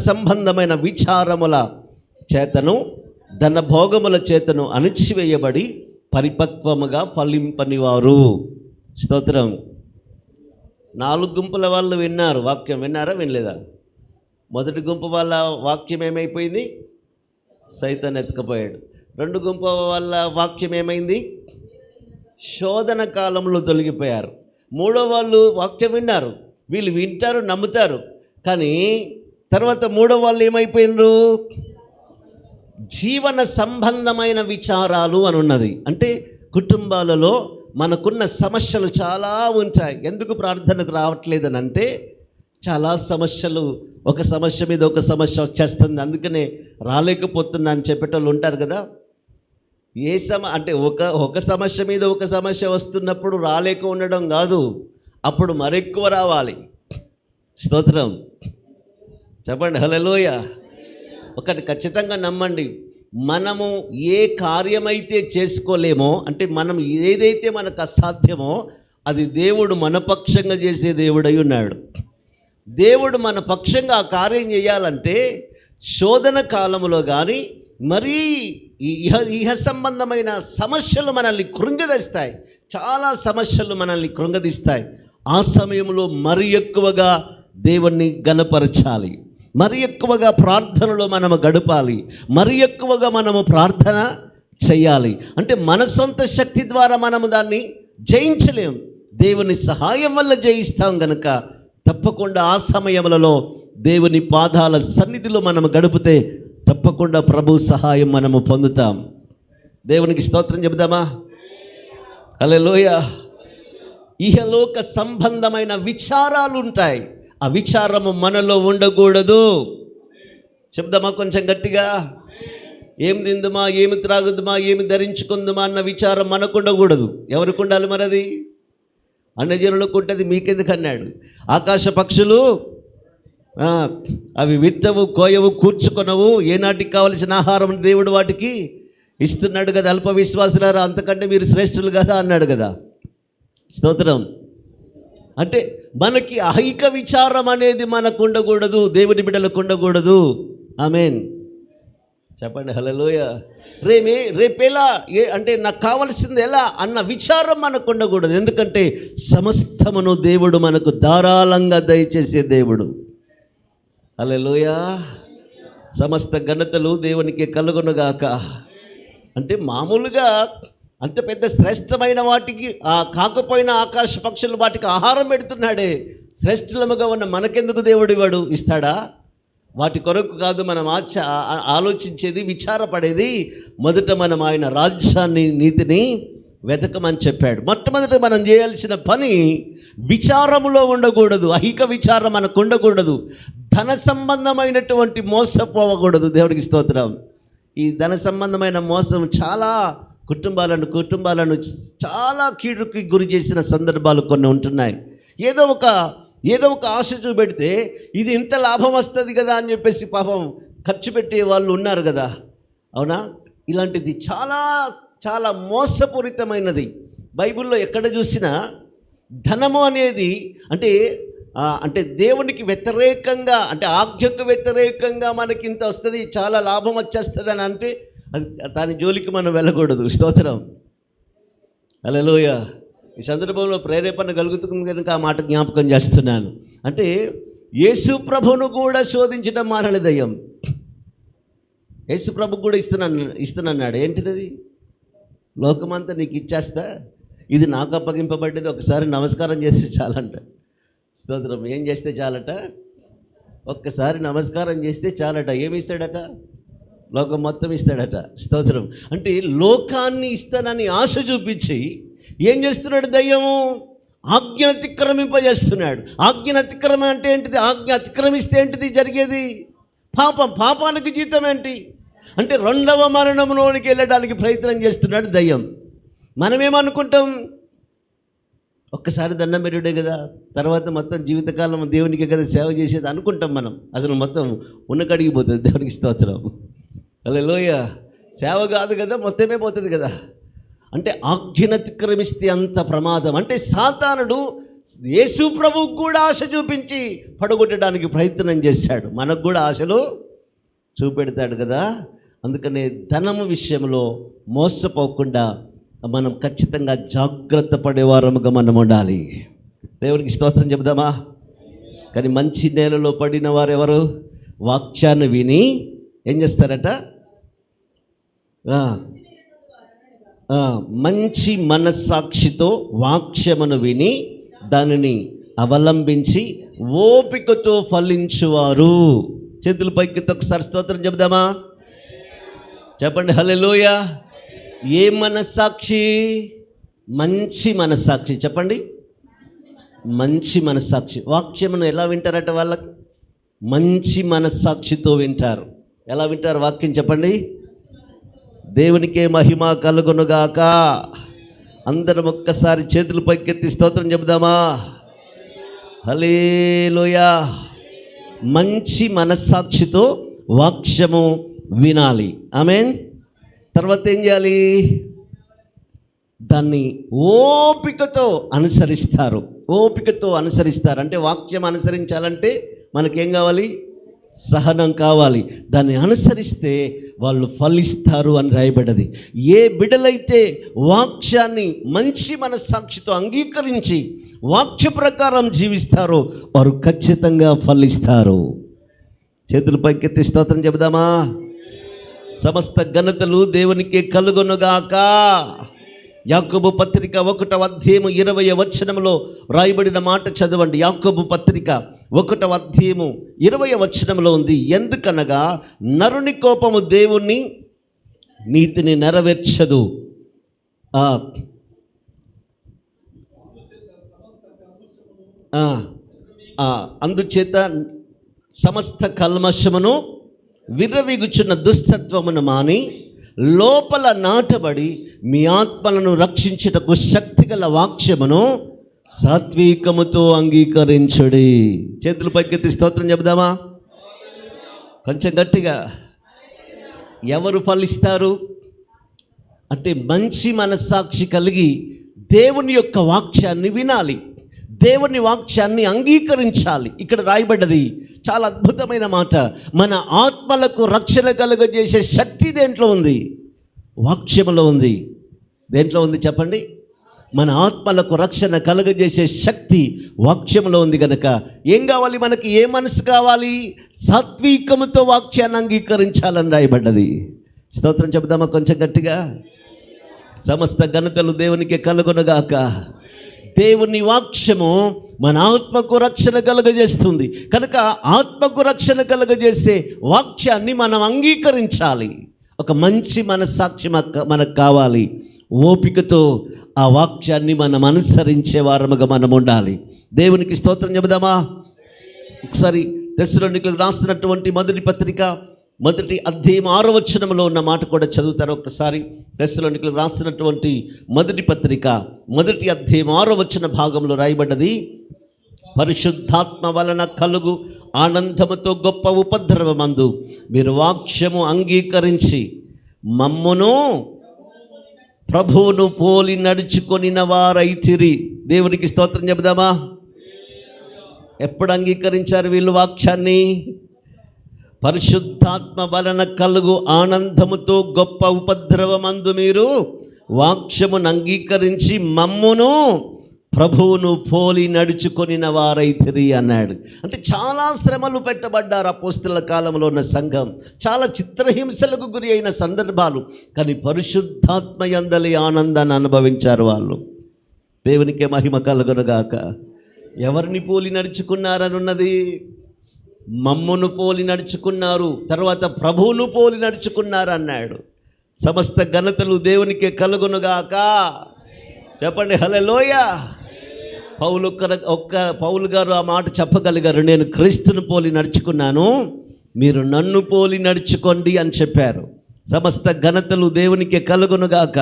సంబంధమైన విచారముల చేతను ధన భోగముల చేతను అణిచివేయబడి పరిపక్వముగా ఫలింపనివారు. స్తోత్రం. 4 గుంపుల వాళ్ళు విన్నారు వాక్యం. విన్నారా? వినలేదా? మొదటి గుంపు వాళ్ళ వాక్యం ఏమైపోయింది? సైతాన్ ఎత్తుకుపోయాడు. 2 గుంపు వాళ్ళ వాక్యం ఏమైంది? శోధన కాలంలో తొలగిపోయారు. 3వ వాళ్ళు వాక్యం విన్నారు. వీళ్ళు వింటారు, నమ్ముతారు. కానీ తర్వాత 3వ వాళ్ళు ఏమైపోయినారు? జీవన సంబంధమైన విచారాలు అని ఉన్నది. అంటే కుటుంబాలలో మనకున్న సమస్యలు చాలా ఉంటాయి. ఎందుకు ప్రార్థనకు రావట్లేదని అంటే చాలా సమస్యలు, ఒక సమస్య మీద ఒక సమస్య వచ్చేస్తుంది, అందుకనే రాలేకపోతున్నా అని చెప్పేటోళ్ళు ఉంటారు కదా. అంటే ఒక సమస్య మీద ఒక సమస్య వస్తున్నప్పుడు రాలేక ఉండడం కాదు, అప్పుడు మరెక్కువ రావాలి. స్తోత్రం. చెప్పండి హల్లెలూయా. ఒకటి ఖచ్చితంగా నమ్మండి, మనము ఏ కార్యమైతే చేసుకోలేమో, అంటే మనం ఏదైతే మనకు అసాధ్యమో అది దేవుడు మన పక్షంగా చేసే దేవుడై ఉన్నాడు. దేవుడు మన పక్షంగా ఆ కార్యం చేయాలంటే శోధన కాలంలో కానీ మరీ ఇహ సంబంధమైన సమస్యలు మనల్ని కృంగదీస్తాయి. చాలా సమస్యలు మనల్ని కృంగదీస్తాయి. ఆ సమయంలో మరి ఎక్కువగా దేవుణ్ణి గణపరచాలి, మరి ఎక్కువగా ప్రార్థనలో మనము గడపాలి, మరి ఎక్కువగా మనము ప్రార్థన చేయాలి. అంటే మన సొంత శక్తి ద్వారా మనము దాన్ని జయించలేం, దేవుని సహాయం వల్ల జయిస్తాం. కనుక తప్పకుండా ఆ సమయములలో దేవుని పాదాల సన్నిధిలో మనము గడిపితే తప్పకుండా ప్రభు సహాయం మనము పొందుతాం. దేవునికి స్తోత్రం చెబుదామా? హల్లెలూయా. ఇహలోక సంబంధమైన విచారాలు ఉంటాయి. ఆ విచారము మనలో ఉండకూడదు. చెప్దామా కొంచెం గట్టిగా? ఏమి తిందుమా, ఏమి త్రాగుదుమా, ఏమి ధరించుకుందుమా అన్న విచారం మనకు ఉండకూడదు. ఎవరికి ఉండాలి మరి? అది అన్యజనులకు ఉంటుంది, మీకెందుకు అన్నాడు? ఆకాశ పక్షులు అవి విత్తవు, కోయవు, కూర్చుకొనవు, ఏనాటికి కావలసిన ఆహారం దేవుడు వాటికి ఇస్తున్నాడు కదా. అల్ప విశ్వాసులారా, అంతకంటే మీరు శ్రేష్ఠులు కదా అన్నాడు కదా. స్తోత్రం. అంటే మనకి అహైక విచారం అనేది మనకు ఉండకూడదు, దేవుని బిడ్డలకు ఉండకూడదు. ఆమేన్. చెప్పండి హల్లెలూయా. రేపేలా అంటే నాకు కావలసింది ఎలా అన్న విచారం మనకు ఉండకూడదు. ఎందుకంటే సమస్తమును దేవుడు మనకు ధారాళంగా దయచేసే దేవుడు. హల్లెలూయా. సమస్త ఘనతలు దేవునికి కలుగునుగాక. అంటే మామూలుగా అంత పెద్ద శ్రేష్టమైన వాటికి కాకపోయినా ఆకాశ పక్షులు వాటికి ఆహారం పెడుతున్నాడే, శ్రేష్ఠులముగా ఉన్న మనకెందుకు దేవుడు ఇస్తాడా? వాటి కొరకు కాదు మనం ఆలోచించేది, విచారపడేది. మొదట మనం ఆయన రాజ్యాన్ని, నీతిని వెతకమని చెప్పాడు. మొట్టమొదట మనం చేయాల్సిన పని విచారములో ఉండకూడదు, అహిక విచారం మనకు ఉండకూడదు, ధన సంబంధమైనటువంటి మోసపోవకూడదు. దేవుడికి స్తోత్రం. ఈ ధన సంబంధమైన మోసం చాలా కుటుంబాలను చాలా కీడుకి గురి చేసిన సందర్భాలు కొన్ని ఉంటున్నాయి. ఏదో ఒక ఆశ చూపెడితే ఇది ఇంత లాభం వస్తుంది కదా అని చెప్పేసి పాపం ఖర్చు పెట్టే వాళ్ళు ఉన్నారు కదా. అవునా? ఇలాంటిది చాలా చాలా మోసపూరితమైనది. బైబిల్లో ఎక్కడ చూసినా ధనము అనేది అంటే దేవునికి వ్యతిరేకంగా, అంటే ఆజ్ఞకు వ్యతిరేకంగా మనకి ఇంత వస్తుంది, చాలా లాభం వచ్చేస్తుంది అని అంటే దాని జోలికి మనం వెళ్ళకూడదు. స్తోత్రం. హల్లెలూయా. ఈ సందర్భంలో ప్రేరేపణ కలుగుతుంది కనుక ఆ మాట జ్ఞాపకం చేస్తున్నాను. అంటే యేసు ప్రభును కూడా శోధించడం మానలే దయ్యం. యేసు ప్రభు కూడా ఇస్తున్నాడు. ఏంటిది? అది లోకమంతా నీకు ఇచ్చేస్తా, ఇది నాకు అప్పగింపబడ్డది, ఒకసారి నమస్కారం చేస్తే చాలంట. స్తోత్రం. ఏం చేస్తే చాలట? ఒక్కసారి నమస్కారం చేస్తే చాలట. ఏమి ఇస్తాడట? లోకం మొత్తం ఇస్తాడట. స్తోత్రం. అంటే లోకాన్ని ఇస్తానని ఆశ చూపించి ఏం చేస్తున్నాడు దయ్యము? ఆజ్ఞను అతిక్రమింపజేస్తున్నాడు. ఆజ్ఞను అతిక్రమం అంటే ఏంటిది? ఆజ్ఞ అతిక్రమిస్తే ఏంటిది జరిగేది? పాపం. పాపానికి జీతం ఏంటి అంటే రెండవ మరణంలోనికి వెళ్ళడానికి ప్రయత్నం చేస్తున్నాడు దయ్యం. మనమేమనుకుంటాం? ఒక్కసారి దండం పెట్టుడే కదా, తర్వాత మొత్తం జీవితకాలం దేవునికి కదా సేవ చేసేది అనుకుంటాం మనం. అసలు మొత్తం ఉన్నకడిగి పోతుంది. దేవునికి స్తోత్రం. హల్లెలూయ. సేవ కాదు కదా, మొత్తమే పోతుంది కదా. అంటే ఆజ్ఞను అతిక్రమిస్తే అంత ప్రమాదం. అంటే సాతానుడు యేసు ప్రభువుకు కూడా ఆశ చూపించి పడగొట్టడానికి ప్రయత్నం చేశాడు. మనకు కూడా ఆశలు చూపెడతాడు కదా. అందుకనే ధనము విషయంలో మోసపోకుండా మనం ఖచ్చితంగా జాగ్రత్త పడేవారముగా మనం ఉండాలి. దేవునికి స్తోత్రం చెబుదామా? కానీ మంచి నేలలో పడిన వారు ఎవరు? వాక్యాన్ని విని ఏం చేస్తారట? మంచి మనస్సాక్షితో వాక్యమును విని దానిని అవలంబించి ఓపికతో ఫలించువారు. చేతుల పైకి ఒకసారి స్తోత్రం చెబుదామా? చెప్పండి హల్లెలూయా. ఏ మనస్సాక్షి? మంచి మనస్సాక్షి. చెప్పండి, మంచి మనస్సాక్షి. వాక్యమును ఎలా వింటారట? వాళ్ళకి మంచి మనస్సాక్షితో వింటారు. ఎలా వింటారు వాక్యం? చెప్పండి. దేవునికే మహిమ కలుగునుగాక. అందరం ఒక్కసారి చేతులు పైకెత్తి స్తోత్రం చెబుదామా? హల్లెలూయా. మంచి మనస్సాక్షితో వాక్యము వినాలి. ఆమేన్. తర్వాత ఏం చేయాలి? దాన్ని ఓపికతో అనుసరిస్తారు. ఓపికతో అనుసరిస్తారు అంటే వాక్యం అనుసరించాలంటే మనకేం కావాలి? సహనం కావాలి. దాన్ని అనుసరిస్తే వాళ్ళు ఫలిస్తారు అని రాయబడ్డది. ఏ బిడ్డలైతే వాక్యాన్ని మంచి మనస్సాక్షితో అంగీకరించి వాక్య ప్రకారం జీవిస్తారో వారు ఖచ్చితంగా ఫలిస్తారు. చేతుల పైకెత్తి స్తోత్రం చెబుదామా? సమస్త ఘనతలు దేవునికే కలుగునుగాక. యాకోబు పత్రిక 1వ అధ్యాయము 20వ వచనంలో రాయబడిన మాట చదవండి. యాకోబు పత్రిక 1వ అధ్యాయము 20వ వచనంలో ఉంది. ఎందుకనగా నరుని కోపము దేవుని నీతిని నెరవేర్చదు. అందుచేత సమస్త కల్మషమును విర్రవీగుచున్న దుస్తత్వమును మాని లోపల నాటబడి మీ ఆత్మలను రక్షించుటకు శక్తిగల వాక్యమును సాత్వికముతో అంగీకరించుడి. చేతులు పైకెత్తి స్తోత్రం చెబుదామా? కొంచెం గట్టిగా. ఎవరు ఫలిస్తారు అంటే మంచి మనస్సాక్షి కలిగి దేవుని యొక్క వాక్యాన్ని వినాలి, దేవుని వాక్యాన్ని అంగీకరించాలి. ఇక్కడ రాయబడ్డది చాలా అద్భుతమైన మాట. మన ఆత్మలకు రక్షణ కలుగజేసే శక్తి దేంట్లో ఉంది? వాక్యములో ఉంది. దేంట్లో ఉంది చెప్పండి? మన ఆత్మలకు రక్షణ కలుగజేసే శక్తి వాక్యములో ఉంది. కనుక ఏం కావాలి మనకి? ఏ మనసు కావాలి? సాత్వికముతో వాక్యాన్ని అంగీకరించాలని రాయబడ్డది. స్తోత్రం చెబుదామా కొంచెం గట్టిగా? సమస్త ఘనతలు దేవునికి కలుగునుగాక. దేవుని వాక్యము మన ఆత్మకు రక్షణ కలుగజేస్తుంది. కనుక ఆత్మకు రక్షణ కలుగజేసే వాక్యాన్ని మనం అంగీకరించాలి. ఒక మంచి మనస్సాక్షి మనకు కావాలి. ఓపికతో ఆ వాక్యాన్ని మనం అనుసరించే వారముగా మనం ఉండాలి. దేవునికి స్తోత్రం చెబుదామా? ఒకసారి తెస్సలోనికీయులకు రాసినటువంటి మొదటి పత్రిక 1వ అధ్యాయం 6వ వచనంలో ఉన్న మాట కూడా చదువుతారు ఒక్కసారి. తెస్సలోనికీయులకు రాసినటువంటి మొదటి పత్రిక 1వ అధ్యాయం 6వ వచన భాగంలో రాయబడ్డది. పరిశుద్ధాత్మ వలన కలుగు ఆనందముతో గొప్ప ఉపద్రవమందు మీరు వాక్యము అంగీకరించి మమ్మును ప్రభువును పోలి నడుచుకొనిన వారైతిరి. దేవునికి స్తోత్రం చెబుదామా? ఎప్పుడు అంగీకరించారు వీళ్ళు వాక్యాన్ని? పరిశుద్ధాత్మ వలన కలుగు ఆనందముతో గొప్ప ఉపద్రవమందు మీరు వాక్యమును అంగీకరించి మమ్మును ప్రభువును పోలి నడుచుకొనిన వారైతిరి అన్నాడు. అంటే చాలా శ్రమలు పెట్టబడ్డారు అపోస్తలుల కాలంలో ఉన్న సంఘం. చాలా చిత్రహింసలకు గురి అయిన సందర్భాలు. కానీ పరిశుద్ధాత్మ యందలి ఆనందాన్ని అనుభవించారు వాళ్ళు. దేవునికే మహిమ కలుగునుగాక. ఎవరిని పోలి నడుచుకున్నారని ఉన్నది? మమ్మును పోలి నడుచుకున్నారు. తర్వాత ప్రభువును పోలి నడుచుకున్నారు అన్నాడు. సమస్త ఘనతలు దేవునికే కలుగునుగాక. చెప్పండి హల్లెలూయా. పౌలు గారు ఆ మాట చెప్పగలిగారు, నేను క్రీస్తును పోలి నడుచుకున్నాను, మీరు నన్ను పోలి నడుచుకోండి అని చెప్పారు. సమస్త ఘనతలు దేవునికి కలుగునుగాక.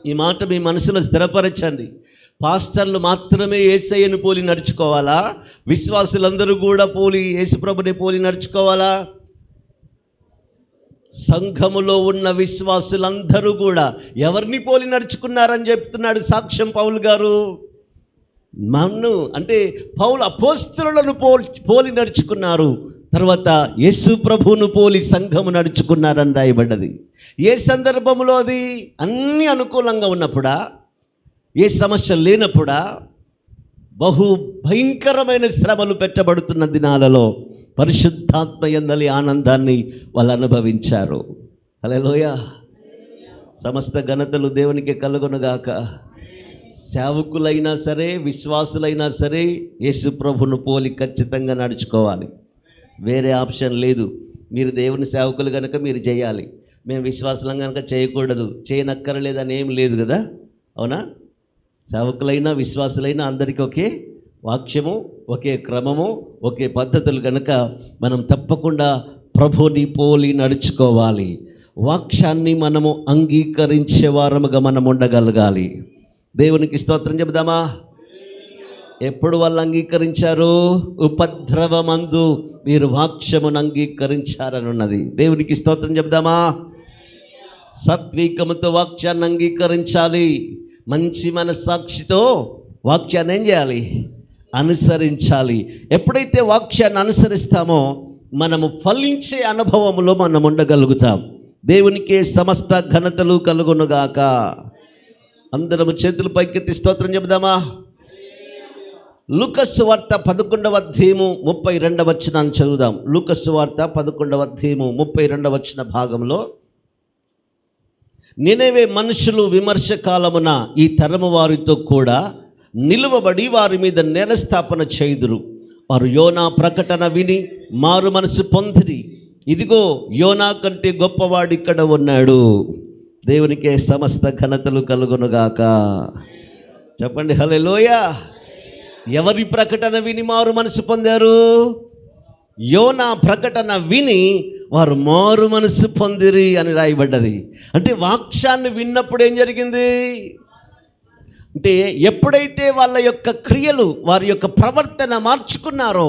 ఈ మాట మీ మనసులో స్థిరపరచండి. పాస్టర్లు మాత్రమే యేసయ్యను పోలి నడుచుకోవాలా? విశ్వాసులందరూ కూడా యేసుప్రభుని పోలి నడుచుకోవాలా? సంఘములో ఉన్న విశ్వాసులందరూ కూడా ఎవరిని పోలి నడుచుకున్నారని చెప్తున్నాడు సాక్ష్యం పౌలు గారు. అంటే పౌలు అపోస్తలులను పోలి నడుచుకున్నారు, తర్వాత యేసు ప్రభువును పోలి సంఘము నడుచుకున్నారని రాయబడ్డది. ఏ సందర్భంలో అది? అన్నీ అనుకూలంగా ఉన్నప్పుడా? ఏ సమస్య లేనప్పుడా? బహు భయంకరమైన శ్రమలు పెట్టబడుతున్న దినాలలో పరిశుద్ధాత్మ యందలి ఆనందాన్ని వాళ్ళు అనుభవించారు. హల్లెలూయా. సమస్త ఘనతలు దేవునికి కలుగునుగాక. సేవకులైనా సరే, విశ్వాసులైనా సరే యేసు ప్రభువును పోలి ఖచ్చితంగా నడుచుకోవాలి. వేరే ఆప్షన్ లేదు. మీరు దేవుని సేవకులు కనుక మీరు చేయాలి, మేము విశ్వాసులం కనుక చేయకూడదు, చేయనక్కర్లేదని ఏం లేదు కదా, అవునా? సేవకులైనా విశ్వాసులైనా అందరికీ ఒకే వాక్యము, ఒకే క్రమము, ఒకే పద్ధతులు కనుక మనం తప్పకుండా ప్రభుని పోలి నడుచుకోవాలి. వాక్యాన్ని మనము అంగీకరించే వారముగా మనం ఉండగలగాలి. దేవునికి స్తోత్రం చెబుదామా? ఎప్పుడు వాళ్ళు అంగీకరించారు? ఉపద్రవమందు మీరు వాక్యమును అంగీకరించారని ఉన్నది. దేవునికి స్తోత్రం చెబుదామా? సత్వికముతో వాక్యాన్ని అంగీకరించాలి. మంచి మనస్సాక్షితో వాక్యాన్ని ఏం చేయాలి? అనుసరించాలి. ఎప్పుడైతే వాక్యాన్ని అనుసరిస్తామో మనము ఫలించే అనుభవంలో మనం ఉండగలుగుతాం. దేవునికే సమస్త ఘనతలు కలుగునుగాక. అందరము చేతులు పైకెత్తి స్తోత్రం చెబుదామా? లూకాసు వార్త 11వ అధ్యాయము 32వ వచనాన్ని చదువుదాం. లూకాసు వార్త 11వ అధ్యాయము 32వ వచన భాగంలో, నినెవే మనుషులు విమర్శ కాలమున ఈ తరము వారితో కూడా నిలువబడి వారి మీద నేరస్థాపన చేయుదురు. వారు యోనా ప్రకటన విని మారు మనసు పొందిరి. ఇదిగో యోనా కంటే గొప్పవాడు ఇక్కడ ఉన్నాడు. దేవునికే సమస్త ఘనతలు కలుగునుగాక. చెప్పండి హల్లెలూయా. ఎవరి ప్రకటన విని మారు మనసు పొందారు? యోనా ప్రకటన విని వారు మారు మనసు పొందిరి అని రాయబడ్డది. అంటే వాక్యాన్ని విన్నప్పుడు ఏం జరిగింది అంటే, ఎప్పుడైతే వాళ్ళ యొక్క క్రియలు, వారి యొక్క ప్రవర్తన మార్చుకున్నారో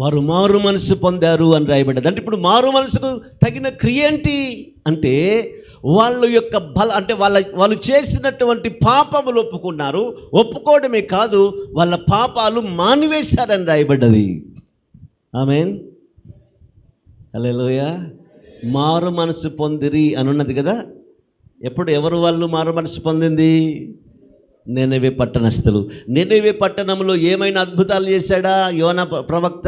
వారు మారు మనసు పొందారు అని రాయబడ్డది. అంటే ఇప్పుడు మారు మనసుకు తగిన క్రియ ఏంటి అంటే, వాళ్ళ యొక్క అంటే వాళ్ళు చేసినటువంటి పాపములు ఒప్పుకున్నారు. ఒప్పుకోవడమే కాదు, వాళ్ళ పాపాలు మానివేశారని రాయబడ్డది. ఆమేన్. హల్లెలూయా. మారు మనసు పొందిరి అని ఉన్నది కదా. ఎవరు వాళ్ళు మారు మనసు పొందింది? నినెవే పట్టణస్థులు. నినెవే పట్టణంలో ఏమైనా అద్భుతాలు చేశాడా యోనా ప్రవక్త?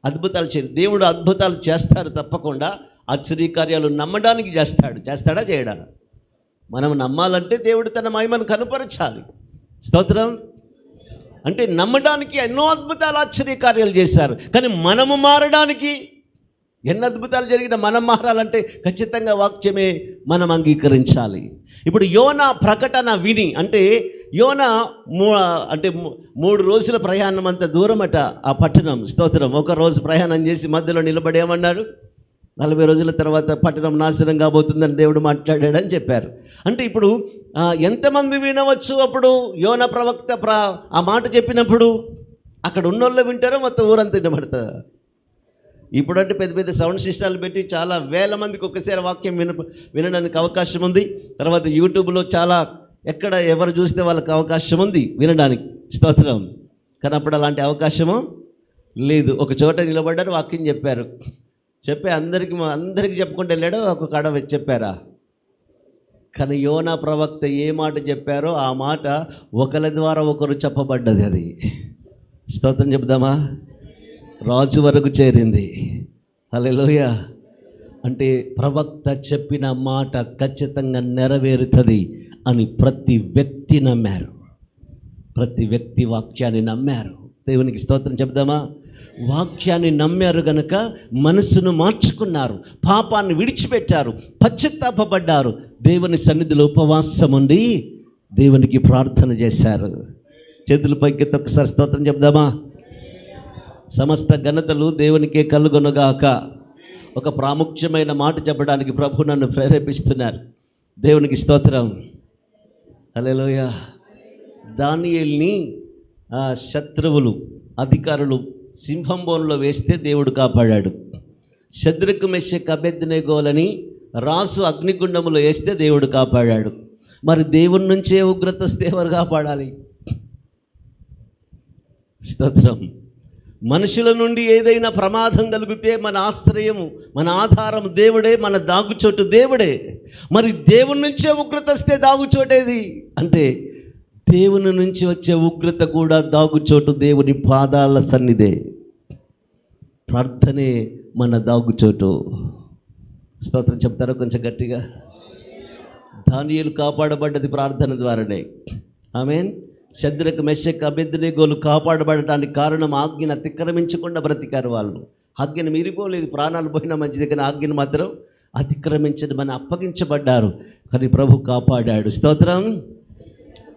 అద్భుతాలు దేవుడు అద్భుతాలు చేస్తారు తప్పకుండా. ఆశ్చర్యకార్యాలు నమ్మడానికి చేస్తాడా చేయడా? మనం నమ్మాలంటే దేవుడు తన మహిమను కనుపరచాలి. స్తోత్రం. అంటే నమ్మడానికి ఎన్నో అద్భుతాలు, ఆశ్చర్యకార్యాలు చేశారు. కానీ మనము మారడానికి ఎన్ని అద్భుతాలు జరిగినా మనం మారాలంటే ఖచ్చితంగా వాక్యమే మనం అంగీకరించాలి. ఇప్పుడు యోనా ప్రకటన విని, అంటే యోనా అంటే 3 రోజుల ప్రయాణం అంత దూరమట ఆ పట్టణం. స్తోత్రం. ఒక రోజు ప్రయాణం చేసి మధ్యలో నిలబడేమన్నాడు, 40 రోజుల తర్వాత పట్టణం నాశనం కాబోతుందని దేవుడు మాట్లాడాడని చెప్పారు. అంటే ఇప్పుడు ఎంతమంది వినవచ్చు? అప్పుడు యోనా ప్రవక్త ఆ మాట చెప్పినప్పుడు అక్కడ ఉన్నోళ్ళు వింటారో మొత్తం ఊరంతా వినబడతా? ఇప్పుడు అంటే పెద్ద పెద్ద సౌండ్ సిస్టాలు పెట్టి చాలా వేల మందికి ఒక్కసారి వాక్యం వినడానికి అవకాశం ఉంది. తర్వాత యూట్యూబ్లో చాలా ఎవరు చూస్తే వాళ్ళకి అవకాశం ఉంది వినడానికి. స్తోత్రం. కానీ అప్పుడు అలాంటి అవకాశము లేదు. ఒక చోట నిలబడ్డారు, వాక్యం చెప్పారు. అందరికీ చెప్పుకుంటూ వెళ్ళాడు, ఒక కాడ చెప్పారా? కానీ యోనా ప్రవక్త ఏ మాట చెప్పారో ఆ మాట ఒకరి ద్వారా ఒకరు చెప్పబడ్డది. అది స్తోత్రం చెప్దామా? రాజు వరకు చేరింది. హల్లెలూయా. అంటే ప్రవక్త చెప్పిన మాట ఖచ్చితంగా నెరవేరుతుంది అని ప్రతి వ్యక్తి నమ్మారు. ప్రతి వ్యక్తి వాక్యాన్ని నమ్మారు. దేవునికి స్తోత్రం చెప్దామా? వాక్యాన్ని నమ్మారు గనుక మనసును మార్చుకున్నారు, పాపాన్ని విడిచిపెట్టారు, పశ్చాత్తాపపడ్డారు, దేవుని సన్నిధిలో ఉపవాసం ఉండి దేవునికి ప్రార్థన చేశారు. చేతుల పైకెత్తి ఒక్కసారి స్తోత్రం చెప్దామా? సమస్త ఘనతలు దేవునికే కలుగునుగాక. ఒక ప్రాముఖ్యమైన మాట చెప్పడానికి ప్రభు నన్ను ప్రేరేపిస్తున్నారు. దేవునికి స్తోత్రం. హల్లెలూయా. దానియేలుని శత్రువులు అధికారులు సింహం బోనులో వేస్తే దేవుడు కాపాడాడు. షద్రకు మెషక్ అబేద్నెగోలని రాసు అగ్నిగుండములో వేస్తే దేవుడు కాపాడాడు. మరి దేవుని నుంచే ఉగ్రత వస్తే ఎవరు కాపాడాలి? స్తోత్రం. మనుషుల నుండి ఏదైనా ప్రమాదం కలిగితే మన ఆశ్రయము, మన ఆధారం దేవుడే, మన దాగుచోటు దేవుడే. మరి దేవుని నుంచే ఉగ్రత వస్తే దాగుచోటేది అంటే దేవుని నుంచి వచ్చే ఉగ్రత కూడా దాగుచోటు దేవుని పాదాల సన్నిధే. ప్రార్థనే మన దాగుచోటు. స్తోత్రం చెప్తారా కొంచెం గట్టిగా? దానియేలు కాపాడబడ్డది ప్రార్థన ద్వారానే. ఆమేన్. షద్రకు మెషక్ అబేద్నెగోలు కాపాడబడటానికి కారణం ఆజ్ఞను అతిక్రమించకుండా బ్రతికారు వాళ్ళు. ఆజ్ఞను మీరిపోలేదు, ప్రాణాలు పోయినా మంచిది, కానీ ఆజ్ఞను మాత్రం అతిక్రమించడం అప్పగించబడ్డారు. కానీ ప్రభు కాపాడాడు. స్తోత్రం.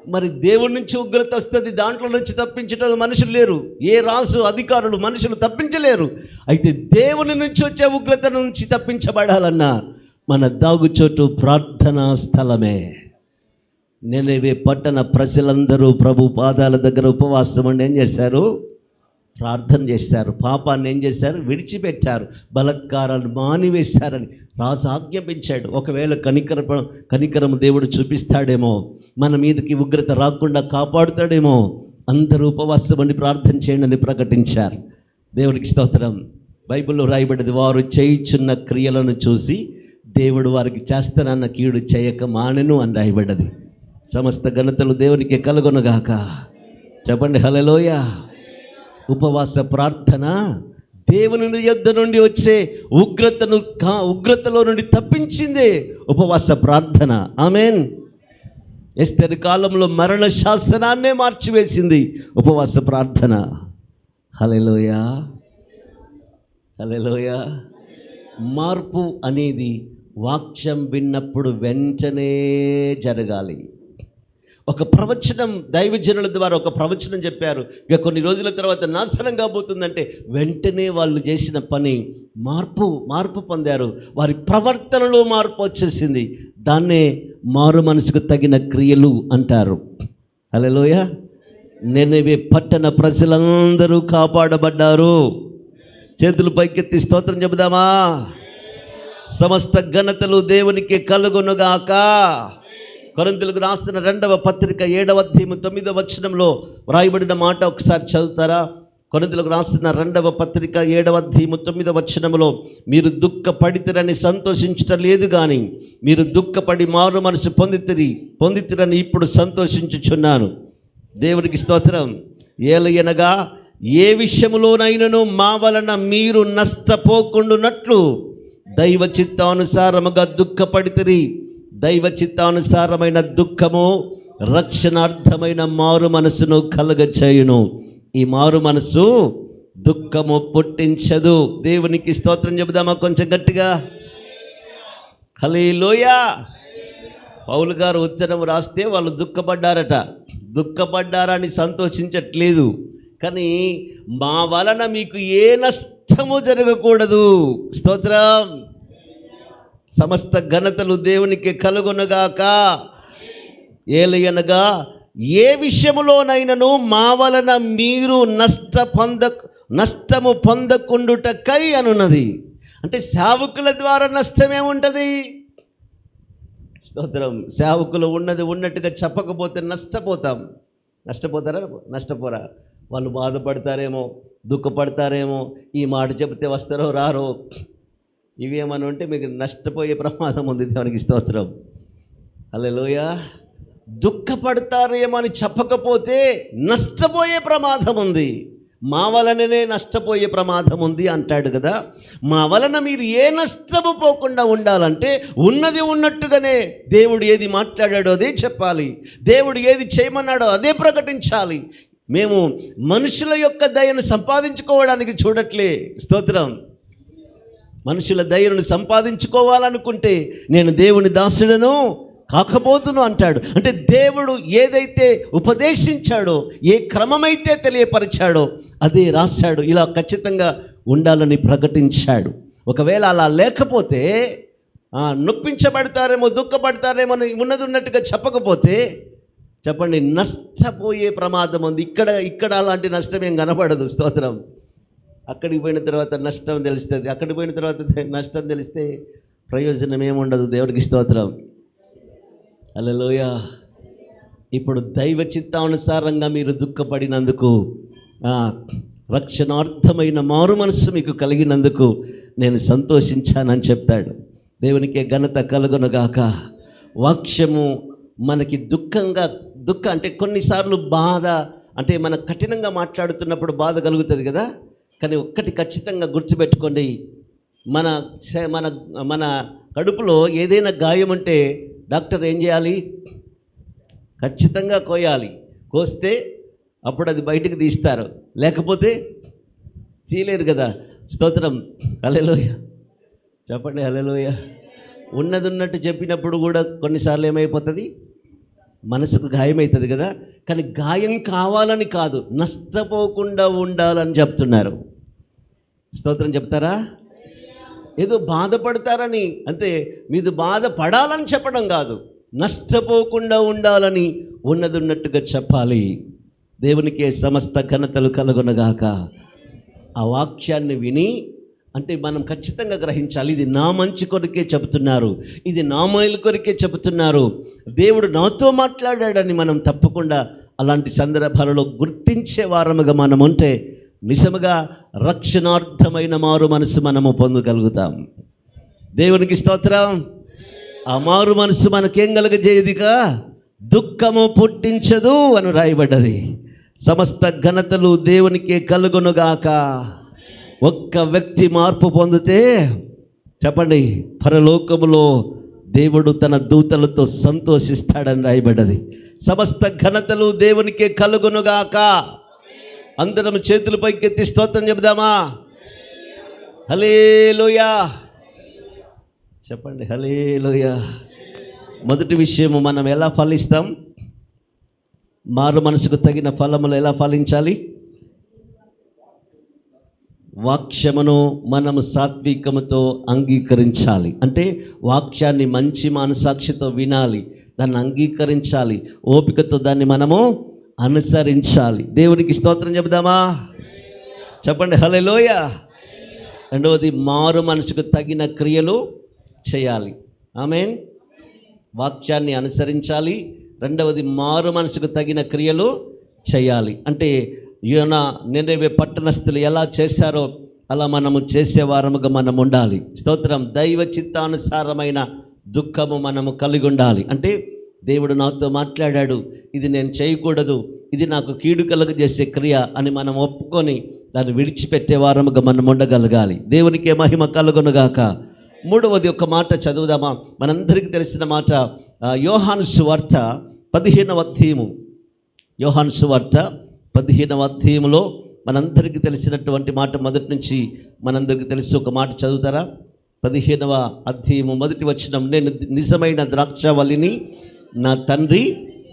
మరి దేవుడి నుంచి ఉగ్రత వస్తుంది, దాంట్లో నుంచి తప్పించడం మనుషులు లేరు. ఏ రాజు అధికారులు మనుషులు తప్పించలేరు. అయితే దేవుని నుంచి వచ్చే ఉగ్రత నుంచి తప్పించబడాలన్నా మన దాగుచోటు ప్రార్థనా స్థలమే. నినెవె పట్టణ ప్రజలందరూ ప్రభు పాదాల దగ్గర ఉపవాసం ఉండి ఏం చేశారు? ప్రార్థన చేశారు. పాపాన్ని ఏం చేశారు? విడిచిపెట్టారు. బలత్కారాలు మానివేశారని రాజు ఆజ్ఞాపించాడు. ఒకవేళ కనికరము దేవుడు చూపిస్తాడేమో, మన మీదకి ఉగ్రత రాకుండా కాపాడుతాడేమో. అందరూ ఉపవాసం ఉండి ప్రార్థన చేయండి అని ప్రకటించారు. దేవునికి స్తోత్రం. బైబిల్లో రాయబడ్డది, వారు చేయుచున్న క్రియలను చూసి దేవుడు వారికి చేస్తానన్న కీడు చేయక మానెను అని రాయబడ్డది. సమస్త ఘనతలు దేవునికి కలుగునుగాక. చెప్పండి హల్లెలూయా. ఉపవాస ప్రార్థన దేవుని యొద్ద నుండి వచ్చే ఉగ్రతలో నుండి తప్పించిందే ఉపవాస ప్రార్థన. ఆమేన్. ఎస్తేరు కాలంలో మరణ శాసనాన్నే మార్చివేసింది ఉపవాస ప్రార్థన. హల్లెలూయా, హల్లెలూయా. మార్పు అనేది వాక్యం విన్నప్పుడు వెంటనే జరగాలి. ఒక ప్రవచనం దైవజనుల ద్వారా ఒక ప్రవచనం చెప్పారు, ఇక కొన్ని రోజుల తర్వాత నాశనం కాబోతుందంటే వెంటనే వాళ్ళు చేసిన పని మార్పు పొందారు. వారి ప్రవర్తనలో మార్పు వచ్చేసింది. దాన్నే మారు మనసుకు తగిన క్రియలు అంటారు. హల్లెలూయా. నినెవె పట్టణ ప్రజలందరూ కాపాడబడ్డారు. చేతులు పైకెత్తి స్తోత్రం చెబుదామా? సమస్త ఘనతలు దేవునికి కలుగునుగాక. కొరింథీయులకు రాసిన 2వ పత్రిక 7వ అధ్యాయం 9వ వచనంలో వ్రాయబడిన మాట ఒకసారి చదువుతారా? కొరింథీయులకు రాసిన 2వ పత్రిక 7వ అధ్యాయం 9వ వచనంలో, మీరు దుఃఖపడితిరని సంతోషించటం లేదు, కానీ మీరు దుఃఖపడి మారు మనసు పొందితిరని ఇప్పుడు సంతోషించుచున్నాను. దేవునికి స్తోత్రం. ఏలయనగా ఏ విషయములోనైనను మా వలన మీరు నష్టపోకుండునట్లు దైవ చిత్తానుసారముగా దుఃఖపడితిరి. దైవ చిత్తానుసారమైన దుఃఖము రక్షణార్థమైన మారు మనసును కలుగచేయును. ఈ మారు మనసు దుఃఖము పుట్టించదు. దేవునికి స్తోత్రం చెబుదామా కొంచెం గట్టిగా? హల్లెలూయా. పౌలు గారు ఉత్తరం రాస్తే వాళ్ళు దుఃఖపడ్డారని సంతోషించట్లేదు. కానీ మా వలన మీకు ఏ నష్టము జరగకూడదు. స్తోత్రం. సమస్త ఘనతలు దేవునికి కలుగునుగాక. ఏలయనగా ఏ విషయములోనైనను మా వలన మీరు నష్టము పొందకుండుటకై అనున్నది. అంటే సేవకుల ద్వారా నష్టమేముంటుంది? స్తోత్రం. సేవకులు ఉన్నది ఉన్నట్టుగా చెప్పకపోతే నష్టపోరా? వాళ్ళు బాధపడతారేమో, దుఃఖపడతారేమో, ఈ మాట చెబితే వస్తారో రారో, ఇవేమని ఉంటే మీకు నష్టపోయే ప్రమాదం ఉంది. దేవునికి స్తోత్రం. హల్లెలూయా. దుఃఖపడతారేమో అని చెప్పకపోతే నష్టపోయే ప్రమాదం ఉంది. మా వలననే నష్టపోయే ప్రమాదం ఉంది అంటాడు కదా. మా వలన మీరు ఏ నష్టము పోకుండా ఉండాలంటే ఉన్నది ఉన్నట్టుగానే దేవుడు ఏది మాట్లాడాడో అదే చెప్పాలి. దేవుడు ఏది చేయమన్నాడో అదే ప్రకటించాలి. మేము మనుషుల యొక్క దయను సంపాదించుకోవడానికి చూడట్లే. స్తోత్రం. మనుషుల దయను సంపాదించుకోవాలనుకుంటే నేను దేవుని దాసుడను కాకపోదును అంటాడు. అంటే దేవుడు ఏదైతే ఉపదేశించాడో, ఏ క్రమమైతే తెలియపరిచాడో అదే రాశాడు. ఇలా ఖచ్చితంగా ఉండాలని ప్రకటించాడు. ఒకవేళ అలా లేకపోతే నొప్పించబడతారేమో, దుఃఖపడతారేమో అని ఉన్నట్టుగా చెప్పకపోతే చెప్పండి, నష్టపోయే ప్రమాదం ఉంది. ఇక్కడ అలాంటి నష్టం ఏం కనపడదు. స్తోత్రం. అక్కడికి పోయిన తర్వాత నష్టం తెలుస్తుంది. అక్కడికి పోయిన తర్వాత నష్టం తెలిస్తే ప్రయోజనం ఏముండదు. దేవుడికి స్తోత్రం. హల్లెలూయా. ఇప్పుడు దైవ చిత్తానుసారంగా మీరు దుఃఖపడినందుకు, రక్షణార్థమైన మారు మనస్సు మీకు కలిగినందుకు నేను సంతోషించానని చెప్తాడు. దేవునికే ఘనత కలుగునుగాక. వాక్యము మనకి దుఃఖం అంటే కొన్నిసార్లు బాధ, అంటే మన కఠినంగా మాట్లాడుతున్నప్పుడు బాధ కలుగుతుంది కదా. కానీ ఒక్కటి ఖచ్చితంగా గుర్తుపెట్టుకోండి, మన మన మన కడుపులో ఏదైనా గాయం ఉంటే డాక్టర్ ఏం చేయాలి? ఖచ్చితంగా కోయాలి. కోస్తే అప్పుడు అది బయటికి తీస్తారు, లేకపోతే తీయలేరు కదా. స్తోత్రం. హల్లెలూయా. చెప్పండి హల్లెలూయా. ఉన్నట్టు చెప్పినప్పుడు కూడా కొన్నిసార్లు ఏమైపోతుంది? మనసుకు గాయమవుతుంది కదా. కానీ గాయం కావాలని కాదు, నష్టపోకుండా ఉండాలని చెప్తున్నారు. స్తోత్రం చెప్తారా? ఏదో బాధపడతారని, అంతే, మీది బాధపడాలని చెప్పడం కాదు, నష్టపోకుండా ఉండాలని ఉన్నట్టుగా చెప్పాలి. దేవునికే సమస్త ఘనతలు కలుగునగాక. ఆ వాక్యాన్ని విని అంటే మనం ఖచ్చితంగా గ్రహించాలి, ఇది నా మంచి కొరికే చెబుతున్నారు, ఇది నా మేలు కొరికే చెబుతున్నారు, దేవుడు నాతో మాట్లాడాడని మనం తప్పకుండా అలాంటి సందర్భాలలో గుర్తించే వారముగా మనం ఉంటే నిజముగా రక్షణార్థమైన మారు మనసు మనము పొందగలుగుతాం. దేవునికి స్తోత్రం. ఆ మారు మనసు మనకేం కలుగజేయదిగా? దుఃఖము పుట్టించదు అని రాయబడ్డది. సమస్త ఘనతలు దేవునికే కలుగునుగాక. ఒక్క వ్యక్తి మార్పు పొందితే చెప్పండి, పరలోకములో దేవుడు తన దూతలతో సంతోషిస్తాడని రాయబడ్డది. సమస్త ఘనతలు దేవునికే కలుగునుగాక. అందరం చేతులు పైకెత్తి స్తోత్రం చెబుదామా? హల్లెలూయా. చెప్పండి హల్లెలూయా. మొదటి విషయము, మనం ఎలా ఫలిస్తాం? మారు మనసుకు తగిన ఫలములు ఎలా ఫలించాలి? వాక్యమును మనము సాత్వికముతో అంగీకరించాలి. అంటే వాక్యాన్ని మంచి మనసాక్షితో వినాలి, దాన్ని అంగీకరించాలి, ఓపికతో దాన్ని మనము అనుసరించాలి. దేవునికి స్తోత్రం చెబుదామా? చెప్పండి హల్లెలూయా. రెండవది, మారు మనసుకు తగిన క్రియలు చేయాలి. ఆమేన్. వాక్యాన్ని అనుసరించాలి. రెండవది, మారు మనసుకు తగిన క్రియలు చేయాలి. అంటే నినెవె పట్టణస్థులు ఎలా చేశారో అలా మనము చేసేవారముగా మనం ఉండాలి. స్తోత్రం. దైవ చిత్తానుసారమైన దుఃఖము మనము కలిగి ఉండాలి. అంటే దేవుడు నాతో మాట్లాడాడు, ఇది నేను చేయకూడదు, ఇది నాకు కీడు కలుగజేసే క్రియ అని మనం ఒప్పుకొని దాన్ని విడిచిపెట్టే వారముగా మనం ఉండగలగాలి. దేవునికే మహిమ కలుగునుగాక. మూడవది, ఒక మాట చదువుదామా? మనందరికీ తెలిసిన మాట, యోహాను సువార్త 15వ అధ్యాయము. యోహాను సువార్త 15వ అధ్యాయములో మనందరికీ తెలిసినటువంటి మాట, మొదటి నుంచి మనందరికీ తెలిసి ఒక మాట చదువుతారా? 15వ అధ్యాయము మొదటి వచనం, నేను నిజమైన ద్రాక్షవల్లిని, నా తండ్రి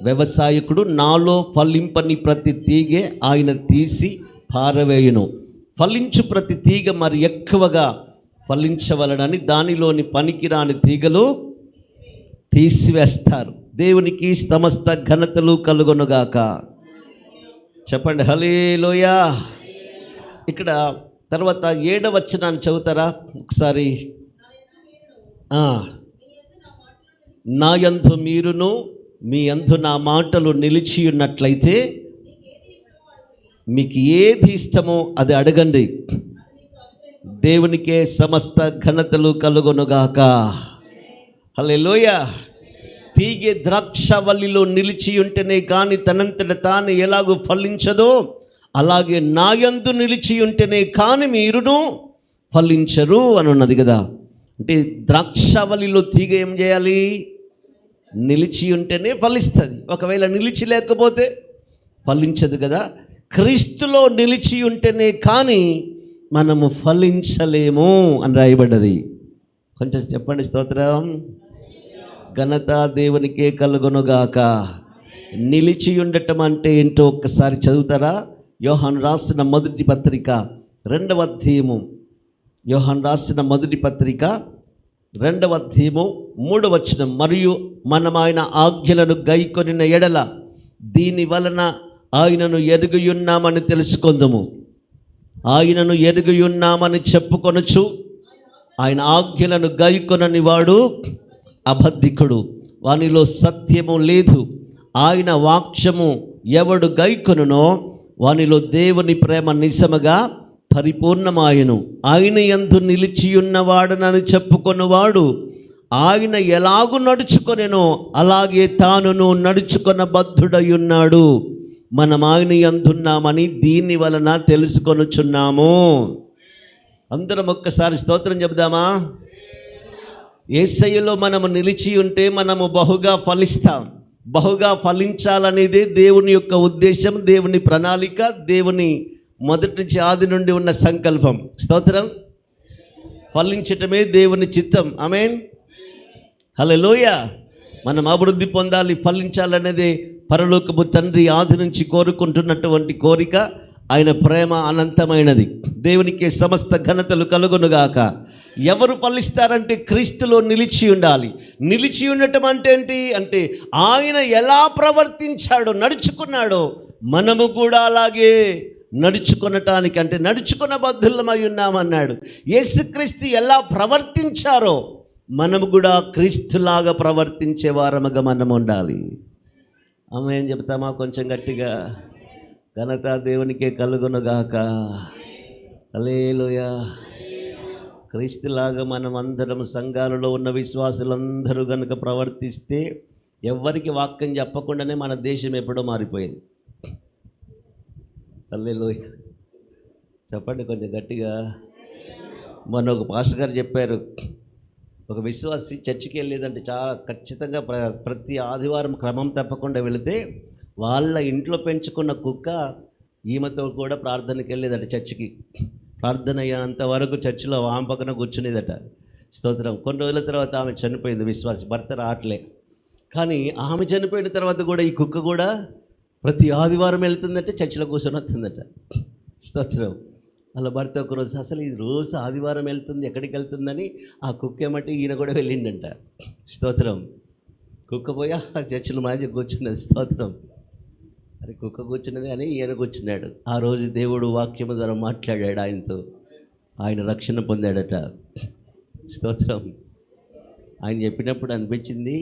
వ్యవసాయకుడు, నాలో ఫలింపని ప్రతి తీగె ఆయన తీసి పారవేయును. ఫలించు ప్రతి తీగ మరి ఎక్కువగా ఫలించవలనని దానిలోని పనికిరాని తీగలు తీసివేస్తారు. దేవునికి సమస్త ఘనతలు కలుగునుగాక. చెప్పండి హల్లెలూయా. ఇక్కడ తర్వాత 7వ వచనాన్ని చదువుతారా ఒకసారి? నా యందు మీరును మీ యందు నా మాటలు నిలిచి ఉన్నట్లయితే మీకు ఏది ఇష్టమో అది అడగండి, దేవునికే సమస్త ఘనతలు కలుగునుగాక. హల్లెలూయా. తీగె ద్రాక్షవల్లిలో నిలిచి ఉంటేనే కానీ తనంతట తాను ఎలాగో ఫలించదో, అలాగే నా యందు నిలిచి ఉంటేనే కానీ మీరును ఫలించరు అని ఉన్నది కదా. అంటే ద్రాక్షవల్లిలో తీగ ఏం చేయాలి? నిలిచి ఉంటేనే ఫలిస్తుంది. ఒకవేళ నిలిచి లేకపోతే ఫలించదు కదా. క్రీస్తులో నిలిచి ఉంటేనే కానీ మనము ఫలించలేము అని రాయబడ్డది. కొంచెం చెప్పండి స్తోత్రం. ఘనత దేవునికే కలుగునుగాక. నిలిచి ఉండటం అంటే ఏంటో ఒక్కసారి చదువుతారా? యోహాను రాసిన మొదటి పత్రిక 2వ అధ్యాయము, యోహాను రాసిన మొదటి పత్రిక 2వ అధ్యాయము 3వ వచనం. మరియు మనం ఆయన ఆజ్ఞలను గైకొనిన ఎడల దీని వలన ఆయనను ఎరుగుయున్నామని తెలుసుకొందుము. ఆయనను ఎరుగుయున్నామని చెప్పుకొనుచు ఆయన ఆజ్ఞలను గైకొనని వాడు అబద్ధికుడు, వానిలో సత్యము లేదు. ఆయన వాక్యము ఎవడు గైకొనునో వానిలో దేవుని ప్రేమ నిజముగా పరిపూర్ణమాయను. ఆయన యందు నిలిచియున్నవాడనని చెప్పుకొనువాడు ఆయన ఎలాగు నడుచుకొనెనో అలాగే తానును నడుచుకొన బద్ధుడయున్నాడు. మనం ఆయన యందున్నామని దీని వలన తెలుసుకొనుచున్నాము. అందరం ఒక్కసారి స్తోత్రం చెబుదామా? యేసయ్యలో మనము నిలిచి ఉంటే మనము బహుగా ఫలిస్తాం. బహుగా ఫలించాలనేదే దేవుని యొక్క ఉద్దేశం, దేవుని ప్రణాళిక, దేవుని మొదటి నుంచి ఆది నుండి ఉన్న సంకల్పం. స్తోత్రం. ఫలించటమే దేవుని చిత్తం. ఆమేన్. హల్లెలూయా. మనం అభివృద్ధి పొందాలి, ఫలించాలనేదే పరలోకపు తండ్రి ఆది నుంచి కోరుకుంటున్నటువంటి కోరిక. ఆయన ప్రేమ అనంతమైనది. దేవునికి సమస్త ఘనతలు కలుగునుగాక. ఎవరు ఫలిస్తారంటే క్రీస్తులో నిలిచి ఉండాలి. నిలిచి ఉండటం అంటే ఏంటి అంటే ఆయన ఎలా ప్రవర్తించాడో, నడుచుకున్నాడో మనము కూడా అలాగే నడుచుకునటానికి, అంటే నడుచుకున్న బద్ధులమై ఉన్నామన్నాడు. యేసుక్రీస్తు ఎలా ప్రవర్తించారో మనము కూడా క్రీస్తులాగా ప్రవర్తించే వారముగా మనం ఉండాలి. ఆమేన్ చెప్తామా? కొంచెం గట్టిగా. ఘనత దేవునికే కలుగునుగాక. హల్లెలూయా. క్రీస్తులాగా మనం అందరం సంఘాలలో ఉన్న విశ్వాసులందరూ కనుక ప్రవర్తిస్తే ఎవ్వరికి వాక్యం చెప్పకుండానే మన దేశం ఎప్పుడో మారిపోయింది. హల్లెలూయా. చెప్పండి కొంచెం గట్టిగా. మొన్న ఒక పాస్టర్ గారు చెప్పారు, ఒక విశ్వాసి చర్చికి వెళ్ళేదంటే చాలా ఖచ్చితంగా ప్రతి ఆదివారం క్రమం తప్పకుండా వెళితే వాళ్ళ ఇంట్లో పెంచుకున్న కుక్క ఈమెతో కూడా ప్రార్థనకి వెళ్ళేదట. చర్చికి ప్రార్థన అయ్యేంత వరకు చర్చిలో ఆమె పక్కన కూర్చునేదట. స్తోత్రం. కొన్ని రోజుల తర్వాత ఆమె చనిపోయింది, విశ్వాసి, భర్త రావట్లే. కానీ ఆమె చనిపోయిన తర్వాత కూడా ఈ కుక్క కూడా ప్రతి ఆదివారం వెళ్తుందంటే చర్చిలో కూర్చొని వస్తుందట. స్తోత్రం. అలా భర్త ఒకరోజు అసలు ఈ రోజు ఆదివారం వెళ్తుంది, ఎక్కడికి వెళ్తుందని ఆ కుక్క ఏమంటే ఈయన కూడా వెళ్ళిండంట. స్తోత్రం. కుక్క పోయి ఆ చర్చిలో మాజీ కూర్చున్నది. స్తోత్రం. అరే కుక్క కూర్చున్నది అని ఈయన కూర్చున్నాడు. ఆ రోజు దేవుడు వాక్యము ద్వారా మాట్లాడాడు ఆయనతో. ఆయన రక్షణ పొందాడట. స్తోత్రం. ఆయన చెప్పినప్పుడు అనిపించింది,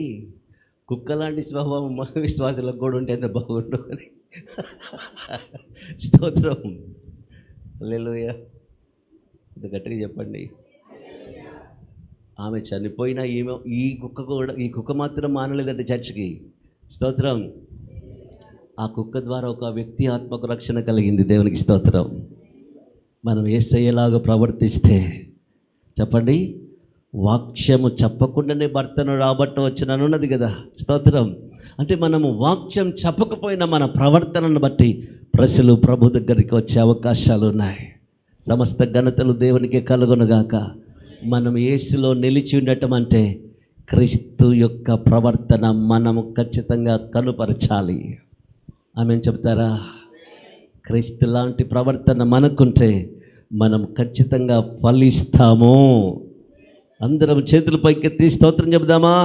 కుక్క లాంటి స్వభావం మా విశ్వాసాలకు కూడా ఉంటే ఎంత బాగుండు అని. స్తోత్రం. హల్లెలూయా. ఇంత గట్టిగా చెప్పండి. ఆమె చనిపోయినా ఈ కుక్క మాత్రం మానలేదంటే చర్చికి. స్తోత్రం. ఆ కుక్క ద్వారా ఒక వ్యక్తి ఆత్మకు రక్షణ కలిగింది. దేవునికి స్తోత్రం. మనం యేసయ్యలాగా ప్రవర్తిస్తే చెప్పండి, వాక్యము చెప్పకుండానే భర్తను రాబట్టవచ్చునని ఉన్నది కదా. స్తోత్రం. అంటే మనము వాక్యం చెప్పకపోయినా మన ప్రవర్తనను బట్టి ప్రజలు ప్రభు దగ్గరికి వచ్చే అవకాశాలు ఉన్నాయి. సమస్త ఘనతలు దేవునికి కలుగునుగాక. మనం యేసులో నిలిచి ఉండటం అంటే క్రీస్తు యొక్క ప్రవర్తన మనము ఖచ్చితంగా కనుపరచాలి. ఆమెను చెప్తారా? క్రీస్తు లాంటి ప్రవర్తన మనకుంటే మనం ఖచ్చితంగా ఫలిస్తాము. అందరం చేతుల పైకెత్తి స్తోత్రం చెబుదామా?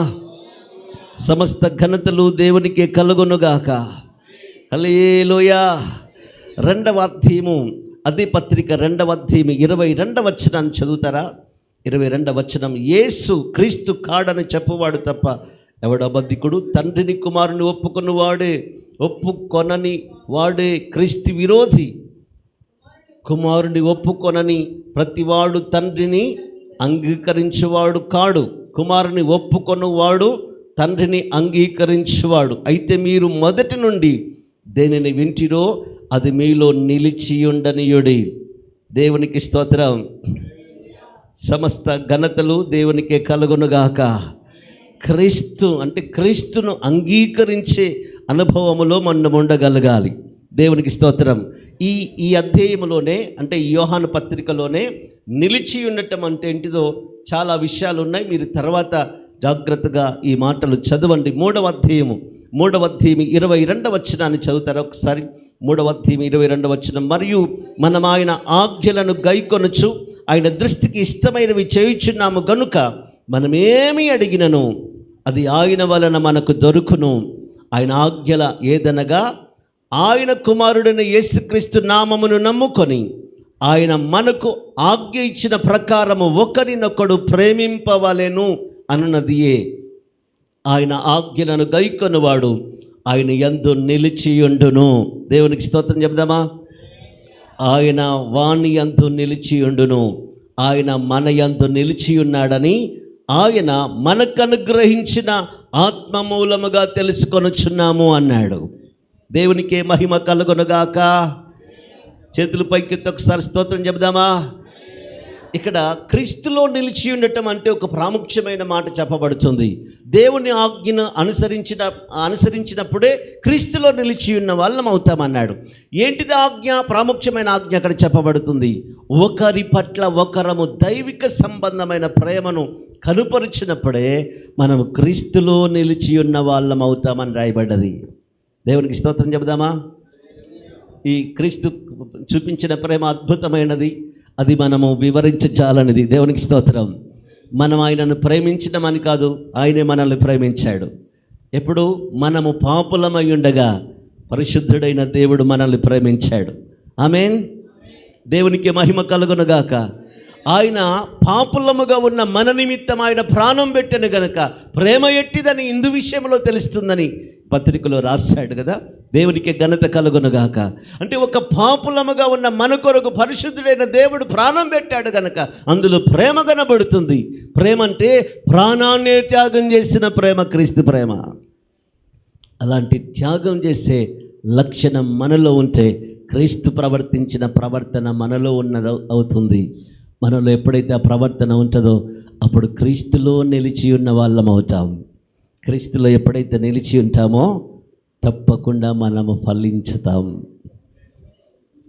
సమస్త ఘనతలు దేవునికి కలుగునుగాక. హల్లెలూయా. 2వ అధ్యాయము, అదే పత్రిక 2వ అధ్యాయము 22వ వచనాన్ని చదువుతారా? 22వ వచనం. యేసు క్రీస్తు కాడని చెప్పువాడు తప్ప ఎవడు అబద్ధికుడు? తండ్రిని కుమారుని ఒప్పుకొనని వాడే క్రీస్తు విరోధి. కుమారుని ఒప్పుకొనని ప్రతివాడు తండ్రిని అంగీకరించువాడు కాడు. కుమారుని ఒప్పుకొనువాడు తండ్రిని అంగీకరించువాడు. అయితే మీరు మొదటి నుండి దేనిని వింటిరో అది మీలో నిలిచియుండనియుడి. దేవునికి స్తోత్రం. సమస్త ఘనతలు దేవునికే కలుగునుగాక. క్రీస్తు అంటే క్రీస్తును అంగీకరించే అనుభవములో మనం ఉండగలగాలి. దేవునికి స్తోత్రం. ఈ అధ్యాయములోనే అంటే యోహాను పత్రికలోనే నిలిచి ఉండటం అంటే ఏంటిదో చాలా విషయాలు ఉన్నాయి. మీరు తర్వాత జాగ్రత్తగా ఈ మాటలు చదవండి. 3వ అధ్యాయం 22వ వచనాన్ని చదువుతారు ఒకసారి. 3వ అధ్యాయం 22వ వచనం. మరియు మనం ఆయన ఆజ్ఞలను గైకొనుచు ఆయన దృష్టికి ఇష్టమైనవి చేయుచున్నాము గనుక మనమేమి అడిగినను అది ఆయన వలన మనకు దొరుకును. ఆయన ఆజ్ఞల ఏదనగా ఆయన కుమారుడైన యేసుక్రీస్తు నామమును నమ్ముకొని ఆయన మనకు ఆజ్ఞ ఇచ్చిన ప్రకారము ఒకరినొకడు ప్రేమింపవలెను అన్నదియే. ఆయన ఆజ్ఞలను గైకొనువాడు ఆయన యందు నిలిచియుండును. దేవునికి స్తోత్రం చెప్దామా? ఆయన వాణి యందు నిలిచియుండును. ఆయన మన యందు నిలిచియున్నాడని ఆయన మనకు అనుగ్రహించిన ఆత్మ మూలముగా తెలుసుకొనుచున్నాము అన్నాడు. దేవునికే మహిమ కలుగునుగాక. చేతులు పైకెత్తి ఒకసారి స్తోత్రం చెబుదామా? ఇక్కడ క్రీస్తులో నిలిచి ఉండటం అంటే ఒక ప్రాముఖ్యమైన మాట చెప్పబడుతుంది. దేవుని ఆజ్ఞను అనుసరించినప్పుడే క్రీస్తులో నిలిచి ఉన్న వాళ్ళం అవుతామన్నాడు. ఏంటిది ఆజ్ఞ? ప్రాముఖ్యమైన ఆజ్ఞ అక్కడ చెప్పబడుతుంది. ఒకరి పట్ల ఒకరము దైవిక సంబంధమైన ప్రేమను కనుపరిచినప్పుడే మనము క్రీస్తులో నిలిచి ఉన్న వాళ్ళం అవుతామని రాయబడ్డది. దేవునికి స్తోత్రం చెబుదామా? ఈ క్రీస్తు చూపించిన ప్రేమ అద్భుతమైనది. అది మనము వివరించాలనేది. దేవునికి స్తోత్రం. మనం ఆయనను ప్రేమించడమని కాదు, ఆయనే మనల్ని ప్రేమించాడు. ఎప్పుడు? మనము పాపులమై ఉండగా పరిశుద్ధుడైన దేవుడు మనల్ని ప్రేమించాడు. ఆమేన్. దేవునికి మహిమ కలుగునుగాక. ఆయన పాపులముగా ఉన్న మన నిమిత్తం ఆయన ప్రాణం పెట్టెను గనుక ప్రేమ ఎట్టిదని ఇందు విషయంలో తెలుస్తుందని పత్రికలో రాశాడు కదా. దేవునికి ఘనత కలుగునుగాక. అంటే ఒక పాపులముగా ఉన్న మన కొరకు పరిశుద్ధుడైన దేవుడు ప్రాణం పెట్టాడు గనక అందులో ప్రేమ కనబడుతుంది. ప్రేమ అంటే ప్రాణాన్నే త్యాగం చేసిన ప్రేమ క్రీస్తు ప్రేమ. అలాంటి త్యాగం చేసే లక్షణం మనలో ఉంటే క్రీస్తు ప్రవర్తించిన ప్రవర్తన మనలో ఉన్నది అవుతుంది. మనలో ఎప్పుడైతే ఆ ప్రవర్తన ఉంటుందో అప్పుడు క్రీస్తులో నిలిచి ఉన్న వాళ్ళం అవుతాం. క్రీస్తులో ఎప్పుడైతే నిలిచి ఉంటామో తప్పకుండా మనము ఫలించుతాం.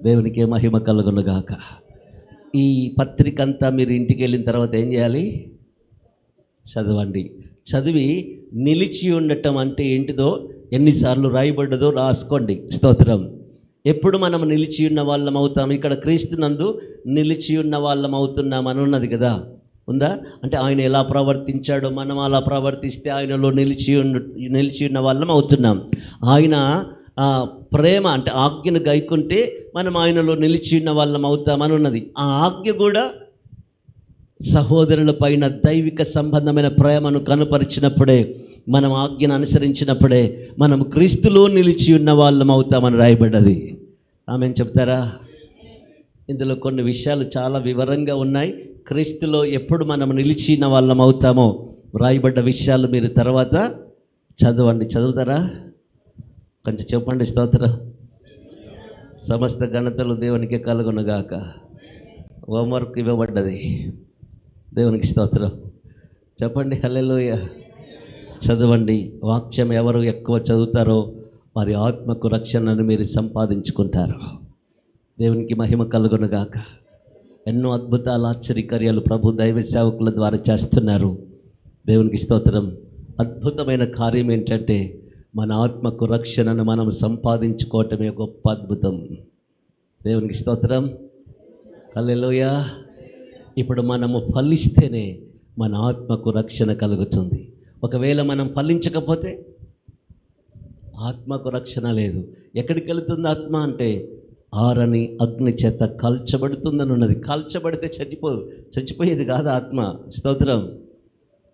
దేవునికి మహిమ కలుగునుగాక. ఈ పత్రిక అంతా మీరు ఇంటికి వెళ్ళిన తర్వాత ఏం చేయాలి? చదవండి. చదివి నిలిచి ఉండటం అంటే ఏంటిదో, ఎన్నిసార్లు రాయబడ్డదో రాసుకోండి. స్తోత్రం. ఎప్పుడు మనం నిలిచి ఉన్న వాళ్ళం అవుతాం? ఇక్కడ క్రీస్తునందు నిలిచి ఉన్న వాళ్ళం అవుతున్నామని ఉన్నది కదా, ఉందా? అంటే ఆయన ఎలా ప్రవర్తించాడో మనం అలా ప్రవర్తిస్తే ఆయనలో నిలిచి ఉన్న వాళ్ళం అవుతున్నాం. ఆయన ప్రేమ అంటే ఆజ్ఞను గైకుంటే మనం ఆయనలో నిలిచి ఉన్న వాళ్ళం అవుతామని ఉన్నది. ఆ ఆజ్ఞ కూడా సహోదరుల పైన దైవిక సంబంధమైన ప్రేమను కనుపరిచినప్పుడే, మనం ఆజ్ఞను అనుసరించినప్పుడే మనం క్రీస్తులో నిలిచి ఉన్న వాళ్ళం అవుతామని రాయబడ్డది. ఆమెను చెప్తారా? ఇందులో కొన్ని విషయాలు చాలా వివరంగా ఉన్నాయి. క్రీస్తులో ఎప్పుడు మనం నిలిచిన వాళ్ళం అవుతామో రాయబడ్డ విషయాలు మీరు తర్వాత చదవండి. చదువుతారా? కొంచెం చెప్పండి. స్తోత్రం. సమస్త ఘనతలు దేవునికి కలుగునుగాక. హోంవర్క్ ఇవ్వబడ్డది. దేవునికి స్తోత్రం. చెప్పండి హల్లెలూయా. చదవండి. వాక్యం ఎవరు ఎక్కువ చదువుతారో వారి ఆత్మకు రక్షణను మీరు సంపాదించుకుంటారు. దేవునికి మహిమ కలుగునుగాక. ఎన్నో అద్భుతాలు, ఆశ్చర్యకార్యాలు ప్రభు దైవ సేవకుల ద్వారా చేస్తున్నారు. దేవునికి స్తోత్రం. అద్భుతమైన కార్యం ఏంటంటే మన ఆత్మకు రక్షణను మనం సంపాదించుకోవటమే గొప్ప అద్భుతం. దేవునికి స్తోత్రం. హల్లెలూయా. ఇప్పుడు మనము ఫలిస్తేనే మన ఆత్మకు రక్షణ కలుగుతుంది. ఒకవేళ మనం ఫలించకపోతే ఆత్మకు రక్షణ లేదు. ఎక్కడికి వెళుతుంది ఆత్మ అంటే ఆరని అగ్ని చేత కాల్చబడుతుందని ఉన్నది. కాల్చబడితే చచ్చిపోయేది కాదు ఆత్మ. స్తోత్రం.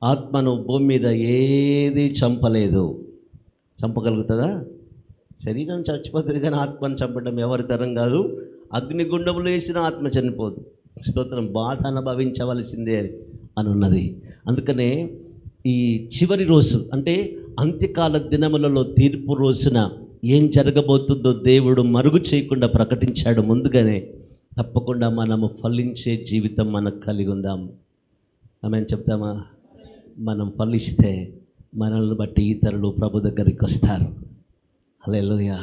ఆత్మను భూమి మీద ఏది చంపలేదు. చంపగలుగుతుందా? శరీరం చచ్చిపోతుంది కానీ ఆత్మను చంపడం ఎవరి తరం కాదు. అగ్నిగుండంలో వేసిన ఆత్మ చనిపోదు. స్తోత్రం. బాధ అనుభవించవలసిందే అని ఉన్నది. అందుకనే ఈ చివరి రోజు అంటే అంత్యకాల దినములలో తీర్పు రోజున ఏం జరగబోతుందో దేవుడు మరుగు చేయకుండా ప్రకటించాడు ముందుగానే. తప్పకుండా మనము ఫలించే జీవితం మనకు కలిగి ఉందాం. ఆమెను చెప్తామా? మనం ఫలిస్తే మనల్ని బట్టి ఇతరులు ప్రభు దగ్గరికి వస్తారు. హల్లెలూయా.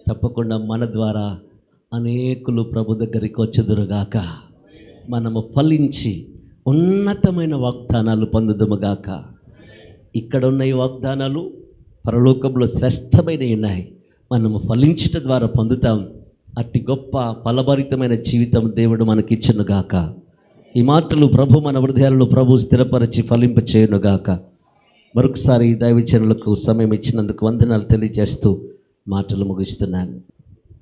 తప్పకుండా మన ద్వారా అనేకులు ప్రభు దగ్గరికి వచ్చుదురుగాక. మనము ఫలించి ఉన్నతమైన వాగ్దానాలు పొందుదుముగాక. ఇక్కడ ఉన్న ఈ వాగ్దానాలు పరలోకంలో శ్రేష్టమైనవి ఉన్నాయి. మనము ఫలించుట ద్వారా పొందుతాం. అట్టి గొప్ప ఫలభరితమైన జీవితం దేవుడు మనకిచ్చునుగాక. ఈ మాటలు ప్రభు మన హృదయాలలో ప్రభు స్థిరపరిచి ఫలింప చేయునుగాక. మరొకసారి దైవజనులకు సమయం ఇచ్చినందుకు వందనాలు తెలియజేస్తూ మాటలు ముగిస్తున్నాను.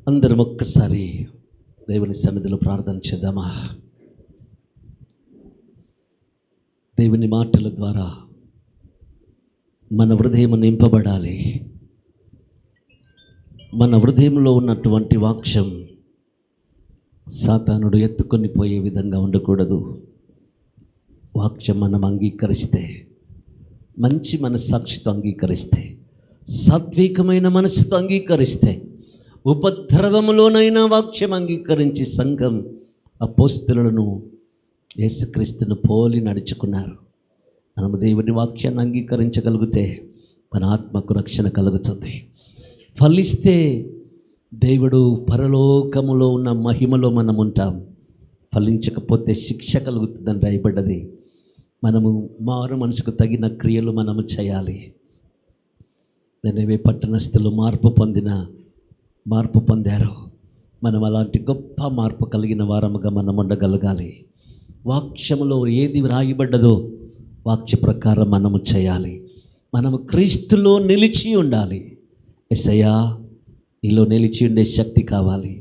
అందరం ఒక్కసారి దేవుని సన్నిధిలో ప్రార్థన చేద్దామా? దేవుని మాటల ద్వారా మన హృదయం నింపబడాలి. మన హృదయంలో ఉన్నటువంటి వాక్యం సాతానుడు ఎత్తుకొని పోయే విధంగా ఉండకూడదు. వాక్యం మనం అంగీకరిస్తే, మంచి మనస్సాక్షితో అంగీకరిస్తే, సాత్వికమైన మనసుతో అంగీకరిస్తే, ఉపద్రవములోనైనా వాక్యం అంగీకరించి సంఘం అపోస్తలులను యేసుక్రీస్తును పోలి నడుచుకున్నారు. మనము దేవుని వాక్యాన్ని అంగీకరించగలిగితే మన ఆత్మకు రక్షణ కలుగుతుంది. ఫలిస్తే దేవుడు పరలోకములో ఉన్న మహిమలో మనం ఉంటాం. ఫలించకపోతే శిక్ష కలుగుతుందని రాయబడ్డది. మనము మారు మనసుకు తగిన క్రియలు మనము చేయాలి. నినవే పట్టణస్థులు మార్పు పొందారు. మనం అలాంటి గొప్ప మార్పు కలిగిన వారముగా మనం ఉండగలగాలి. వాక్యములో ఏది రాయబడ్డదో వాక్య ప్రకారం మనము చేయాలి. మనము క్రీస్తులో నిలిచి ఉండాలి. యేసయ్యా, నీలో నిలిచి ఉండే శక్తి కావాలి.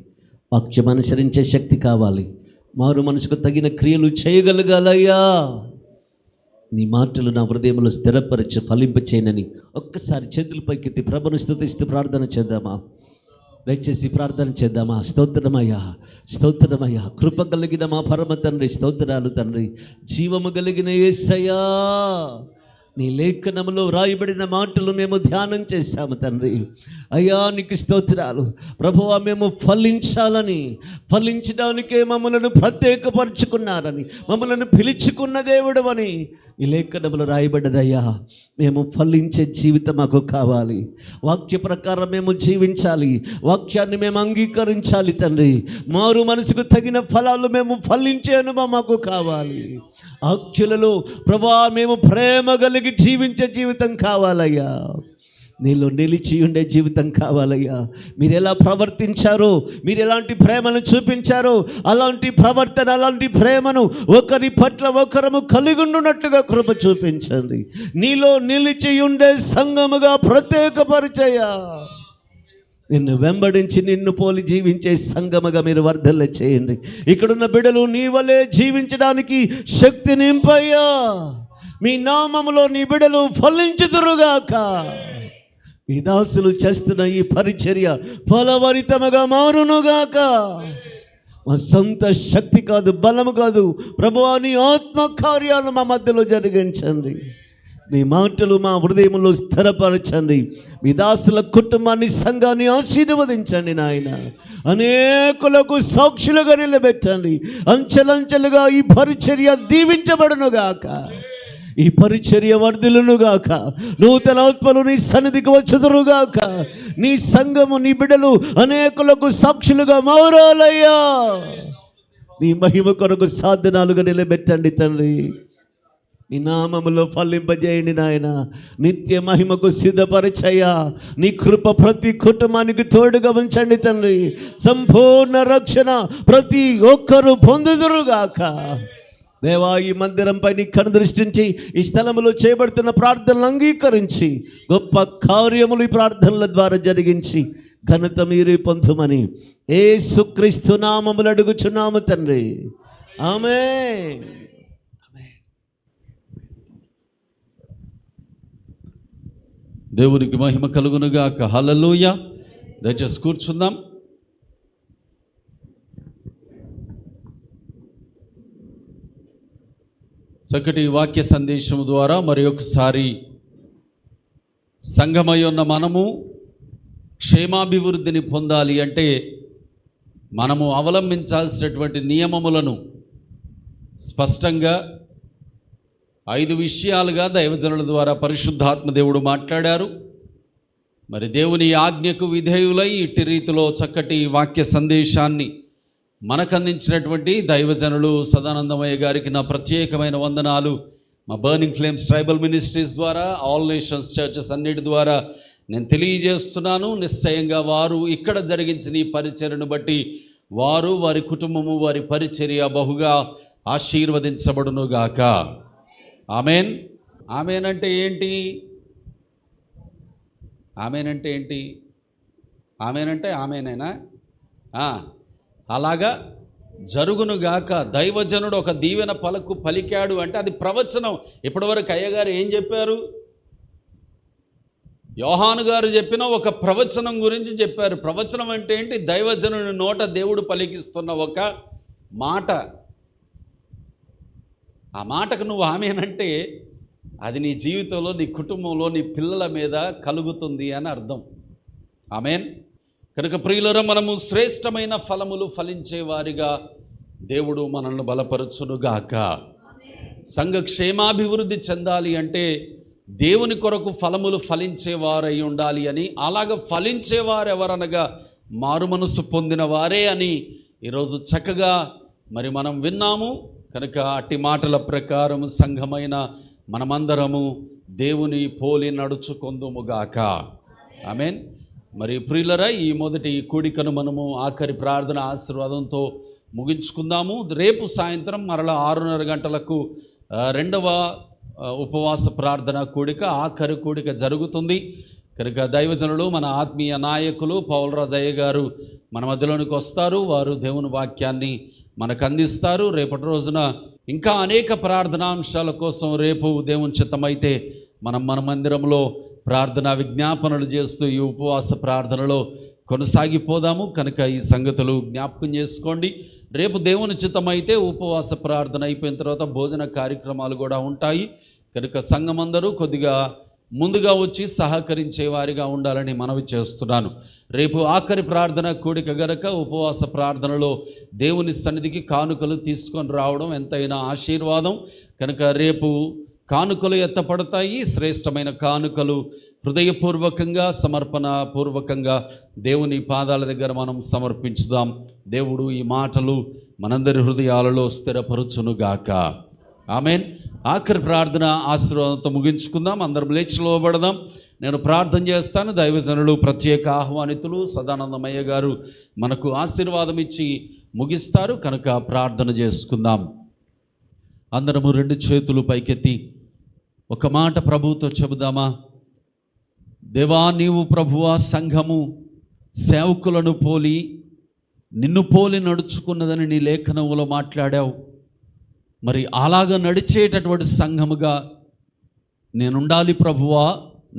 వాక్యం అనుసరించే శక్తి కావాలి. మారు మనసుకు తగిన క్రియలు చేయగలగాలయ్యా. నీ మాటలు నా హృదయంలో స్థిరపరిచి ఫలింపచేయనని ఒక్కసారి చేతుల పైకెత్తి ప్రభుని స్తుతిస్తూ ప్రార్థన చేద్దామా? దయచేసి ప్రార్థన చేద్దామా? స్తోత్రమయ్యా, స్తోత్రమయ్యా. కృప కలిగిన మా పరమ తండ్రి, స్తోత్రాలు తండ్రి. జీవము కలిగిన యేసయ్యా, నీ లేఖనములో రాయబడిన మాటలు మేము ధ్యానం చేశాము తండ్రి. అయ్యా, నీకు స్తోత్రాలు ప్రభువా. మేము ఫలించడానికే మమ్మలను ప్రత్యేకపరుచుకున్నారని, మమ్మలను పిలుచుకున్న దేవుడు అని ఈ లేఖనములు రాయబడ్డదయ్యా. మేము ఫలించే జీవితం మాకు కావాలి. వాక్య ప్రకారం మేము జీవించాలి. వాక్యాన్ని మేము అంగీకరించాలి తండ్రి. మారు మనసుకు తగిన ఫలాలు మేము ఫలించే అనుభవం మాకు కావాలి. ఆజ్ఞలలో ప్రభా మేము ప్రేమ కలిగి జీవించే జీవితం కావాలయ్యా. నీలో నిలిచి ఉండే జీవితం కావాలయ్యా. మీరు ఎలా ప్రవర్తించారో, మీరు ఎలాంటి ప్రేమను చూపించారో అలాంటి ప్రవర్తన, అలాంటి ప్రేమను ఒకరి పట్ల ఒకరము కలిగి ఉన్నట్లుగా కృప చూపించండి. నీలో నిలిచి ఉండే సంఘముగా ప్రత్యేకపరిచయ్యా. నిన్ను వెంబడించి నిన్ను పోలి జీవించే సంఘముగా మీరు వర్ధల్ల చేయండి. ఇక్కడున్న బిడ్డలు నీ వలే జీవించడానికి శక్తి నింపయ్యా. మీ నామములో నీ బిడ్డలు ఫలించుదురుగాక. ఈ దాసులు చేస్తున్న ఈ పరిచర్య ఫలభరితముగా మారునుగాక. మా సొంత శక్తి కాదు, బలము కాదు ప్రభువా, నీ ఆత్మ కార్యాలు మా మధ్యలో జరిగించండి. నీ మాటలు మా హృదయంలో స్థిరపరచండి. మీ దాసుల కుటుంబాన్ని, సంఘాన్ని ఆశీర్వదించండి నాయన. అనేకులకు సాక్షులుగా నిలబెట్టండి. అంచెలంచెలుగా ఈ పరిచర్య దీవించబడునుగాక. ఈ పరిచర్య వర్ధిల్లునుగాక. నూతన ఆత్మలు నీ సన్నిధికి వచ్చుదురుగాక. నీ సంఘము, నీ బిడ్డలు అనేకులకు సాక్షులుగా మారాలయ్యా. నీ మహిమ కొరకు సాధనాలుగా నిలబెట్టండి తండ్రి. నీ నామములో ఫలింపజేయండి నాయన. నిత్య మహిమకు సిద్ధపరచయ్యా. నీ కృప ప్రతి కుటుంబానికి తోడుగా ఉంచండి తండ్రి. సంపూర్ణ రక్షణ ప్రతి ఒక్కరూ పొందుదురుగాక. దేవా, ఈ మందిరంపై నీ కను దృష్టించి ఈ స్థలములో చేయబడుతున్న ప్రార్థనలు అంగీకరించి గొప్ప కార్యములు ఈ ప్రార్థనల ద్వారా జరిగించి ఘనత మీరే పొందుమని యేసుక్రీస్తు నామములో అడుగుచున్నాము తండ్రి. ఆమేన్. దేవునికి మహిమ కలుగునుగాక. హల్లెలూయా. దయచేసి కూర్చుందాం. చక్కటి వాక్య సందేశం ద్వారా మరి ఒకసారి సంఘమై ఉన్న మనము క్షేమాభివృద్ధిని పొందాలి అంటే మనము అవలంబించాల్సినటువంటి నియమములను స్పష్టంగా 5 విషయాలుగా దైవజనుల ద్వారా పరిశుద్ధాత్మ దేవుడు మాట్లాడారు. మరి దేవుని ఆజ్ఞకు విధేయులై ఇట్టి రీతిలో చక్కటి వాక్య సందేశాన్ని మనకు అందించినటువంటి దైవజనులు సదానందమయ్య గారికి నా ప్రత్యేకమైన వందనాలు. మా బర్నింగ్ ఫ్లేమ్స్ ట్రైబల్ మినిస్ట్రీస్ ద్వారా, ఆల్ నేషన్స్ చర్చెస్ అన్నిటి ద్వారా నేను తెలియజేస్తున్నాను. నిశ్చయంగా వారు ఇక్కడ జరిగించిన ఈ పరిచర్యను బట్టి వారు, వారి కుటుంబము, వారి పరిచర్య బహుగా ఆశీర్వదించబడునుగాక. ఆమెన్. ఆమెన్ అంటే ఏంటి? ఆమెన్ అంటే ఏంటి? ఆమెన్ అంటే ఆమెనేనా? అలాగా జరుగునుగాక. దైవజనుడు ఒక దీవెన పలుకు పలికాడు అంటే అది ప్రవచనం. ఇప్పటివరకు అయ్యగారు ఏం చెప్పారు? యోహాను గారు చెప్పిన ఒక ప్రవచనం గురించి చెప్పారు. ప్రవచనం అంటే ఏంటి? దైవజనుని నోట దేవుడు పలికిస్తున్న ఒక మాట. ఆ మాటకు నువ్వు ఆమెనంటే అది నీ జీవితంలో, నీ కుటుంబంలో, నీ పిల్లల మీద కలుగుతుంది అని అర్థం. ఆమెన్. కనుక ప్రియులరా, మనము శ్రేష్టమైన ఫలములు ఫలించే వారిగా దేవుడు మనల్ని బలపరచునుగాక. సంఘ క్షేమాభివృద్ధి చెందాలి అంటే దేవుని కొరకు ఫలములు ఫలించేవారై ఉండాలి అని, అలాగ ఫలించేవారు ఎవరనగా మారు మనసు పొందిన వారే అని ఈరోజు చక్కగా మరి మనం విన్నాము. కనుక అట్టి మాటల ప్రకారం సంఘమైన మనమందరము దేవుని పోలి నడుచుకొందుముగాక. ఆమెన్. మరి ప్రియులరా, ఈ మొదటి కూడికను మనము ఆఖరి ప్రార్థన ఆశీర్వాదంతో ముగించుకుందాము. రేపు సాయంత్రం మరలా 6:30 గంటలకు రెండవ ఉపవాస ప్రార్థన కూడిక, ఆఖరి కూడిక జరుగుతుంది. కనుక దైవజనులు, మన ఆత్మీయ నాయకులు పౌలరాజయ్య గారు మన మధ్యలోనికి వస్తారు. వారు దేవుని వాక్యాన్ని మనకు అందిస్తారు. రేపటి రోజున ఇంకా అనేక ప్రార్థనాంశాల కోసం రేపు దేవుని చిత్తమైతే మన మందిరంలో ప్రార్థనా విజ్ఞాపనలు చేస్తూ ఈ ఉపవాస ప్రార్థనలో కొనసాగిపోదాము. కనుక ఈ సంగతులు జ్ఞాపకం చేసుకోండి. రేపు దేవుని చిత్తమైతే ఉపవాస ప్రార్థన అయిపోయిన తర్వాత భోజన కార్యక్రమాలు కూడా ఉంటాయి. కనుక సంఘమందరూ కొద్దిగా ముందుగా వచ్చి సహకరించే వారిగా ఉండాలని మనవి చేస్తున్నాను. రేపు ఆఖరి ప్రార్థన కూడిక గనక ఉపవాస ప్రార్థనలో దేవుని సన్నిధికి కానుకలు తీసుకొని రావడం ఎంతైనా ఆశీర్వాదం. కనుక రేపు కానుకలు ఎత్తపడతాయి. శ్రేష్టమైన కానుకలు హృదయపూర్వకంగా, సమర్పణపూర్వకంగా దేవుని పాదాల దగ్గర మనం సమర్పించుదాం. దేవుడు ఈ మాటలు మనందరి హృదయాలలో స్థిరపరచునుగాక. ఆమెన్. ఆఖరి ప్రార్థన ఆశీర్వాదంతో ముగించుకుందాం. అందరం లేచి నిలబడదాం. నేను ప్రార్థన చేస్తాను. దైవజనులు, ప్రత్యేక ఆహ్వానితులు సదానందమయ్య గారు మనకు ఆశీర్వాదం ఇచ్చి ముగిస్తారు. కనుక ప్రార్థన చేసుకుందాం. అందరము 2 చేతులు పైకెత్తి ఒక మాట ప్రభువుతో చెబుదామా? దేవా, నీవు ప్రభువా సంఘము సేవకులను పోలి నిన్ను పోలి నడుచుకున్నదని నీ లేఖనంలో మాట్లాడావు. మరి అలాగ నడిచేటటువంటి సంఘముగా నేనుండాలి ప్రభువా,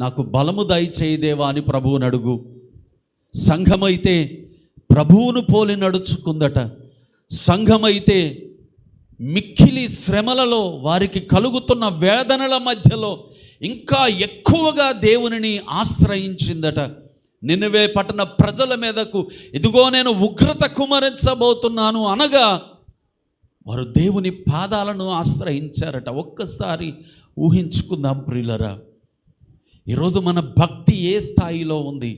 నాకు బలము దయచేయి దేవా అని ప్రభువుని అడుగు. సంఘమైతే ప్రభువును పోలి నడుచుకుందట. సంఘమైతే మిక్కిలి శ్రమలలో, వారికి కలుగుతున్న వేదనల మధ్యలో ఇంకా ఎక్కువగా దేవునిని ఆశ్రయించిందట. నినవే పట్టణ ప్రజల మీదకు ఇదిగో నేను ఉగ్రత కుమరించబోతున్నాను అనగా వారు దేవుని పాదాలను ఆశ్రయించారట. ఒక్కసారి ఊహించుకుందాం ప్రియులరా. ఈరోజు మన భక్తి ఏ స్థాయిలో ఉంది?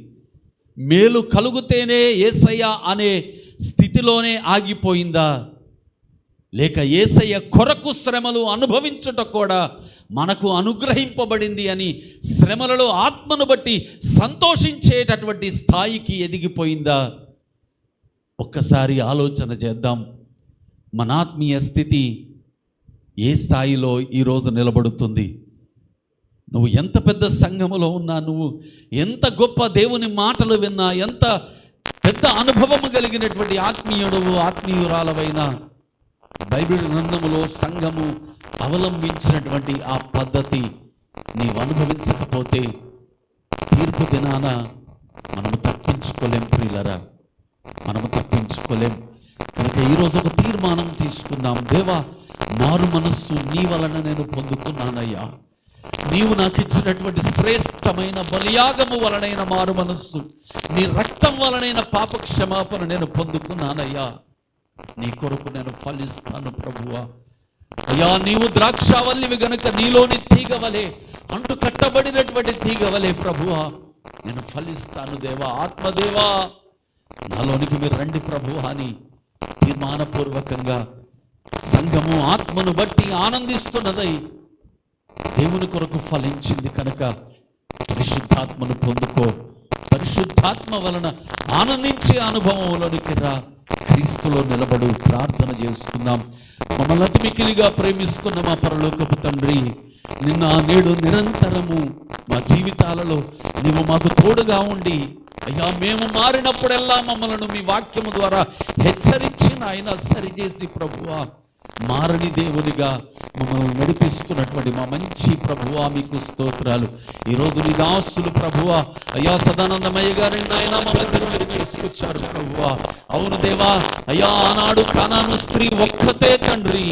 మేలు కలిగితేనే యేసయ్య అనే స్థితిలోనే ఆగిపోయిందా? లేక యేసయ్య కొరకు శ్రమలు అనుభవించుట కూడా మనకు అనుగ్రహింపబడింది అని శ్రమలలో ఆత్మను బట్టి సంతోషించేటటువంటి స్థాయికి ఎదిగిపోయిందా? ఒక్కసారి ఆలోచన చేద్దాం. మన ఆత్మీయ స్థితి ఏ స్థాయిలో ఈరోజు నిలబడుతుంది? నువ్వు ఎంత పెద్ద సంఘములో ఉన్నా, నువ్వు ఎంత గొప్ప దేవుని మాటలు విన్నా, ఎంత పెద్ద అనుభవము కలిగినటువంటి ఆత్మీయురాలవైనా, బైబిల్ గ్రంథములో సంఘము అవలంబించినటువంటి ఆ పద్ధతి నీవు అనుభవించకపోతే తీర్పు దినాన మనము తప్పించుకోలేం ప్రియులరా, మనము తప్పించుకోలేం. కనుక ఈరోజు ఒక తీర్మానం తీసుకుందాం. దేవా, మారు మనస్సు నీ వలన నేను పొందుకున్నానయ్యా. నీవు నాకు ఇచ్చినటువంటి శ్రేష్టమైన బలియాగము వలనైన మారు మనస్సు, నీ రక్తం వలనైన పాప క్షమాపణ నేను పొందుకున్నానయ్యా. నీ కొరకు నేను ఫలిస్తాను ప్రభువా. అయ్యా, నీవు ద్రాక్షావల్లివి గనుక నీలోని తీగవలే, అంటు కట్టబడినటువంటి తీగవలే ప్రభువా నేను ఫలిస్తాను దేవా. ఆత్మదేవా, నాలోనికి మీరు రండి ప్రభువా అని తీర్మానపూర్వకంగా సంఘము ఆత్మను బట్టి ఆనందిస్తున్నదై దేవుని కొరకు ఫలించింది కనుక పరిశుద్ధాత్మను పొందుకో. పరిశుద్ధాత్మ వలన ఆనందించే అనుభవంలోనికి రా. క్రీస్తులో నిలబడు. ప్రార్థన చేసుకుందాం. మమ్మల్ని అతి మిక్కిలిగా ప్రేమిస్తున్న మా పరలోకపు తండ్రి, నిన్న నేడు నిరంతరము మా జీవితాలలో నీవు మాకు తోడుగా ఉండి అయ్యా మేము మారినప్పుడెల్లా మమ్మలను మీ వాక్యము ద్వారా హెచ్చరించి ఆయన సరిచేసి ప్రభువా మారని దేవునిగా మమ్మల్ని నడిపిస్తున్నటువంటి మా మంచి ప్రభువా మీకు స్తోత్రాలు. ఈరోజు నీ దాసులు ప్రభువా అయ్యా సదానందమయ్య గారిని నాయన మా మధ్యలో మీరు తీసుకొచ్చారు ప్రభువా. అవును దేవా, అయ్యా ఆనాడు కానాను స్త్రీ ఒక్కతే తండ్రి,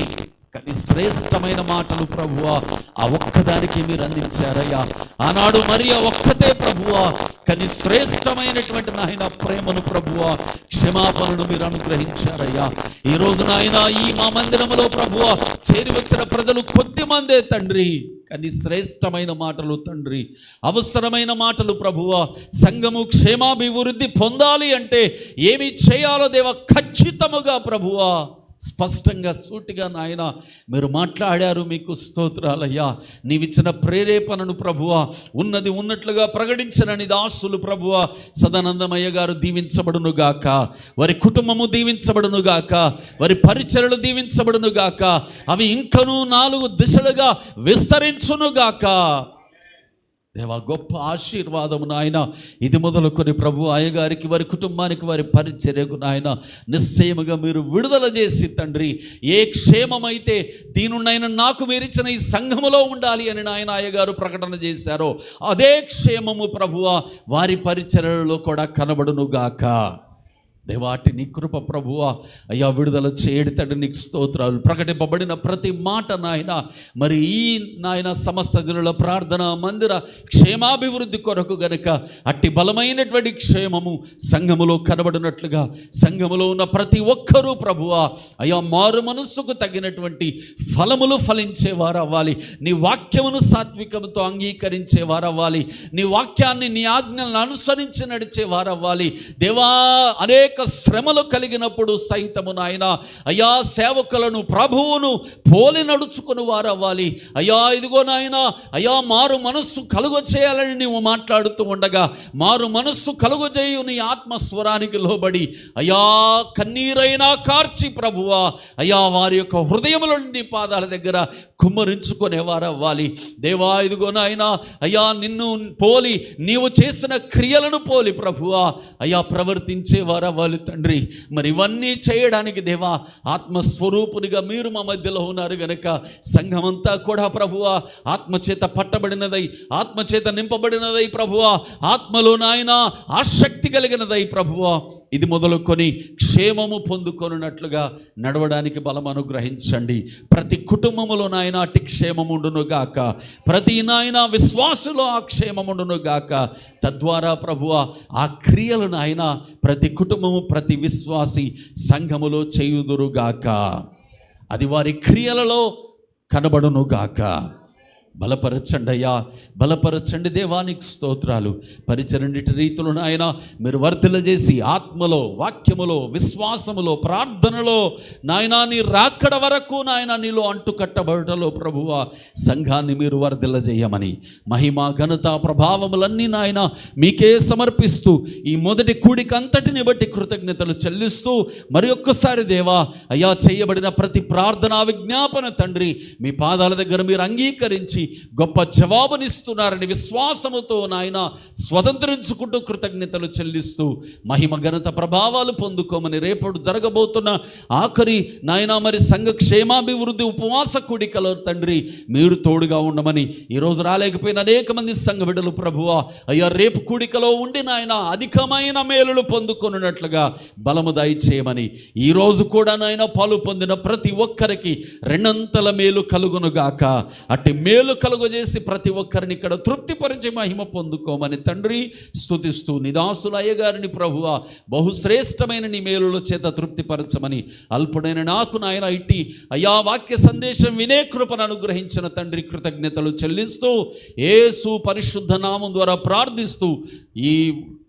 కానీ శ్రేష్టమైన మాటలు ప్రభువా ఆ ఒక్కదానికి మీరు అందించారయ్యా. ఆనాడు మరియ ఒక్కతే ప్రభువా, కానీ శ్రేష్టమైనటువంటి నాయన ప్రేమను ప్రభువా క్షమాపణను మీరు అనుగ్రహించారయ్యా. ఈ రోజు నాయన ఈ మా మందిరంలో ప్రభువా చేరి వచ్చిన ప్రజలు కొద్ది మందే తండ్రి, కానీ శ్రేష్టమైన మాటలు తండ్రి, అవసరమైన మాటలు ప్రభువా. సంఘము క్షేమాభివృద్ధి పొందాలి అంటే ఏమి చేయాలో దేవా ఖచ్చితముగా ప్రభువా స్పష్టంగా సూటిగా నాయన మీరు మాట్లాడారు. మీకు స్తోత్రాలయ్యా. నీవిచ్చిన ప్రేరేపణను ప్రభువా ఉన్నది ఉన్నట్లుగా ప్రకటించిన నీ దాసులు ప్రభువా సదానందమయ్య గారు దీవించబడును గాక, వారి కుటుంబము దీవించబడును గాక, వారి పరిచర్యలు దీవించబడును గాక, అవి ఇంకనూ 4 దిశలుగా విస్తరించును గాక. దేవా గొప్ప ఆశీర్వాదము నాయన ఇది మొదలుకొని ప్రభు అయ్యగారికి వారి కుటుంబానికి వారి పరిచర్యకు నాయన నిశ్చయముగా మీరు విడుదల చేసి తండ్రి ఏ క్షేమమైతే దీనునైనా నాకు మీరిచ్చిన ఈ సంఘములో ఉండాలి అని నాయన అయ్యగారు ప్రకటన చేశారో అదే క్షేమము ప్రభువా వారి పరిచర్యలో కూడా కనబడును గాక. దేవాటి నీ కృప ప్రభువా అయ్యా విడుదల చేయడి తండ్రి నీకు స్తోత్రాలు. ప్రకటింపబడిన ప్రతి మాట నాయన మరి ఈ నాయన సమస్త దినుల ప్రార్థన మందిర క్షేమాభివృద్ధి కొరకు గనుక అట్టి బలమైనటువంటి క్షేమము సంఘములో కనబడినట్లుగా సంఘములో ఉన్న ప్రతి ఒక్కరూ ప్రభువా అయ్యా మారు మనస్సుకు తగినటువంటి ఫలములు ఫలించేవారు అవ్వాలి. నీ వాక్యమును సాత్వికముతో అంగీకరించేవారు అవ్వాలి. నీ వాక్యాన్ని నీ ఆజ్ఞలను అనుసరించి నడిచేవారు అవ్వాలి. దేవా అనేక శ్రమలు కలిగినప్పుడు సైతము నాయన అయ్యా సేవకులను ప్రభువును పోలి నడుచుకుని వారు అవ్వాలి. అయ్యా ఇదిగో నాయన అయ్యా మారు మనస్సు కలుగ చేయాలని నీవు మాట్లాడుతూ ఉండగా మారు మనస్సు కలుగజేయు నీ ఆత్మస్వరానికి లోబడి అయ్యా కన్నీరైనా కార్చి ప్రభువా అయ్యా వారి యొక్క హృదయములను నీ పాదాల దగ్గర కుమ్మరించుకునేవారు అవ్వాలి. దేవా ఇదిగో నాయన అయ్యా నిన్ను పోలి నీవు చేసిన క్రియలను పోలి ప్రభువా అయ్యా ప్రవర్తించేవారు అవ్వాలి తండ్రి. మరి ఇవన్నీ చేయడానికి దేవా ఆత్మస్వరూపునిగా మీరు మా మధ్యలో ఉన్నారు గనక సంఘమంతా కూడా ప్రభువా ఆత్మచేత పట్టబడినదై ఆత్మచేత నింపబడినదై ప్రభువా ఆత్మలో నాయన ఆసక్తి కలిగినదై ప్రభువా ఇది మొదలుకొని క్షేమము పొందుకొనున్నట్లుగా నడవడానికి బలం అనుగ్రహించండి. ప్రతి కుటుంబములో నాయన అట్టి క్షేమముండును గాక, ప్రతి నాయన విశ్వాసులో ఆ క్షేమముండును గాక. తద్వారా ప్రభువా ఆ క్రియలు నాయన ప్రతి కుటుంబము ప్రతి విశ్వాసి సంఘములో చేయుదురుగాక, అది వారి క్రియలలో కనబడును గాక. బలపరచండి అయ్యా, బలపరచండి దేవానికి స్తోత్రాలు. పరిచరణిటి రీతులు నాయన మీరు వర్ధల చేసి ఆత్మలో వాక్యములో విశ్వాసములో ప్రార్థనలో నాయన నీ రాకడ వరకు నాయన నీలో అంటు కట్టబడటలో ప్రభువా సంఘాన్ని మీరు వర్ధల చేయమని మహిమ ఘనత ప్రభావములన్నీ నాయన మీకే సమర్పిస్తూ ఈ మొదటి కూడిక అంతటిని బట్టి కృతజ్ఞతలు చెల్లిస్తూ మరి ఒక్కసారి దేవా అయ్యా చేయబడిన ప్రతి ప్రార్థనా విజ్ఞాపన తండ్రి మీ పాదాల దగ్గర మీరు అంగీకరించి గొప్ప జవాబునిస్తున్నారని విశ్వాసముతో నాయన స్వతంత్రించుకుంటూ కృతజ్ఞతలు చెల్లిస్తూ మహిమ ఘనత ప్రభావాలు పొందుకోమని రేపటి జరగబోతున్న ఆఖరి నాయన మరి సంఘ క్షేమాభివృద్ధి ఉపవాస కూడికలో తండ్రి మీరు తోడుగా ఉండమని ఈరోజు రాలేకపోయిన అనేక మంది సంఘ బిడ్డలు ప్రభువా అయ్యా రేపు కూడికలో ఉండి నాయన అధికమైన మేలులు పొందుకొనున్నట్లుగా బలము దయచేయమని ఈరోజు కూడా నాయన పాలు పొందిన ప్రతి ఒక్కరికి 2 మేలు కలుగునుగాక. అట్టి మేలు కలుగజేసి ప్రతి ఒక్కరిని ఇక్కడ తృప్తిపరిచి మహిమ పొందుకోమని తండ్రి స్తుతిస్తూ నిదాసుల అయ్యగారిని ప్రభువా బహుశ్రేష్టమైన నీ మేలుల చేత తృప్తిపరచమని అల్పుడైన నాకు నాయన ఇట్టి అయ్యా వాక్య సందేశం వినే కృపను అనుగ్రహించిన తండ్రి కృతజ్ఞతలు చెల్లిస్తూ యేసు పరిశుద్ధ నామం ద్వారా ప్రార్థిస్తూ ఈ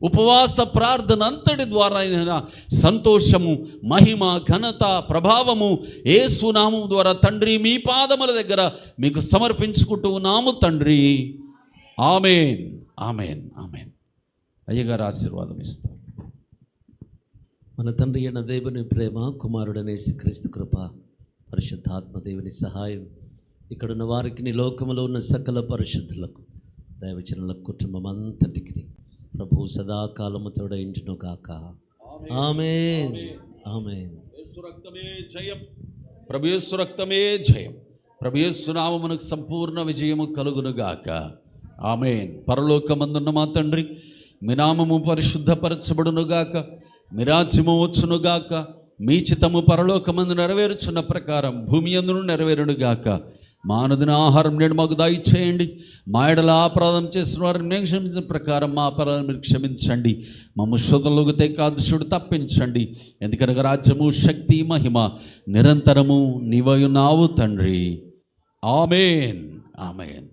ఉపవాస ప్రార్థన అంతటి ద్వారా సంతోషము, మహిమ, ఘనత, ప్రభావము యేసునామము ద్వారా తండ్రి మీ పాదముల దగ్గర మీకు సమర్పించుకుంటూ ఉన్నాము తండ్రి. ఆమేన్, ఆమేన్, ఆమేన్. అయ్యగారు ఆశీర్వాదం ఇస్తారు. మన తండ్రి అయిన దేవుని ప్రేమ, కుమారుడనే క్రీస్తు కృప, పరిశుద్ధాత్మ దేవుని సహాయం ఇక్కడున్న వారికి, నీ లోకములో ఉన్న సకల పరిశుద్ధులకు, దైవజనుల కుటుంబం అంతటికి ప్రభు సదాకాలము తోడైంచును గాక. ఆమేన్, ఆమేన్. యేసు రక్తమే జయం, ప్రభు యేసు రక్తమే జయం. ప్రభు యేసు నామమునకు సంపూర్ణ విజయము కలుగును గాక. ఆమేన్. పరలోకమందున్న మా తండ్రి, మీ నామము పరిశుద్ధపరచబడును గాక, మీ రాజ్యము వచ్చును గాక, మీ చిత్తము పరలోకమందు నెరవేర్చున్న ప్రకారం భూమి యందును నెరవేరును గాక. మా అనుదిన ఆహారం నేడు మాకు దయచేయండి. మా ఎడల అపరాధం చేసిన వారిని మేము క్షమించిన ప్రకారం మా అపరాధం మీరు క్షమించండి. మమ్మ శోధనలోకి తెక్కాదుషుడు తప్పించండి. ఎందుకనగా రాజ్యము, శక్తి, మహిమ నిరంతరము నీవై ఉన్నావు తండ్రి. ఆమేన్, ఆమేన్.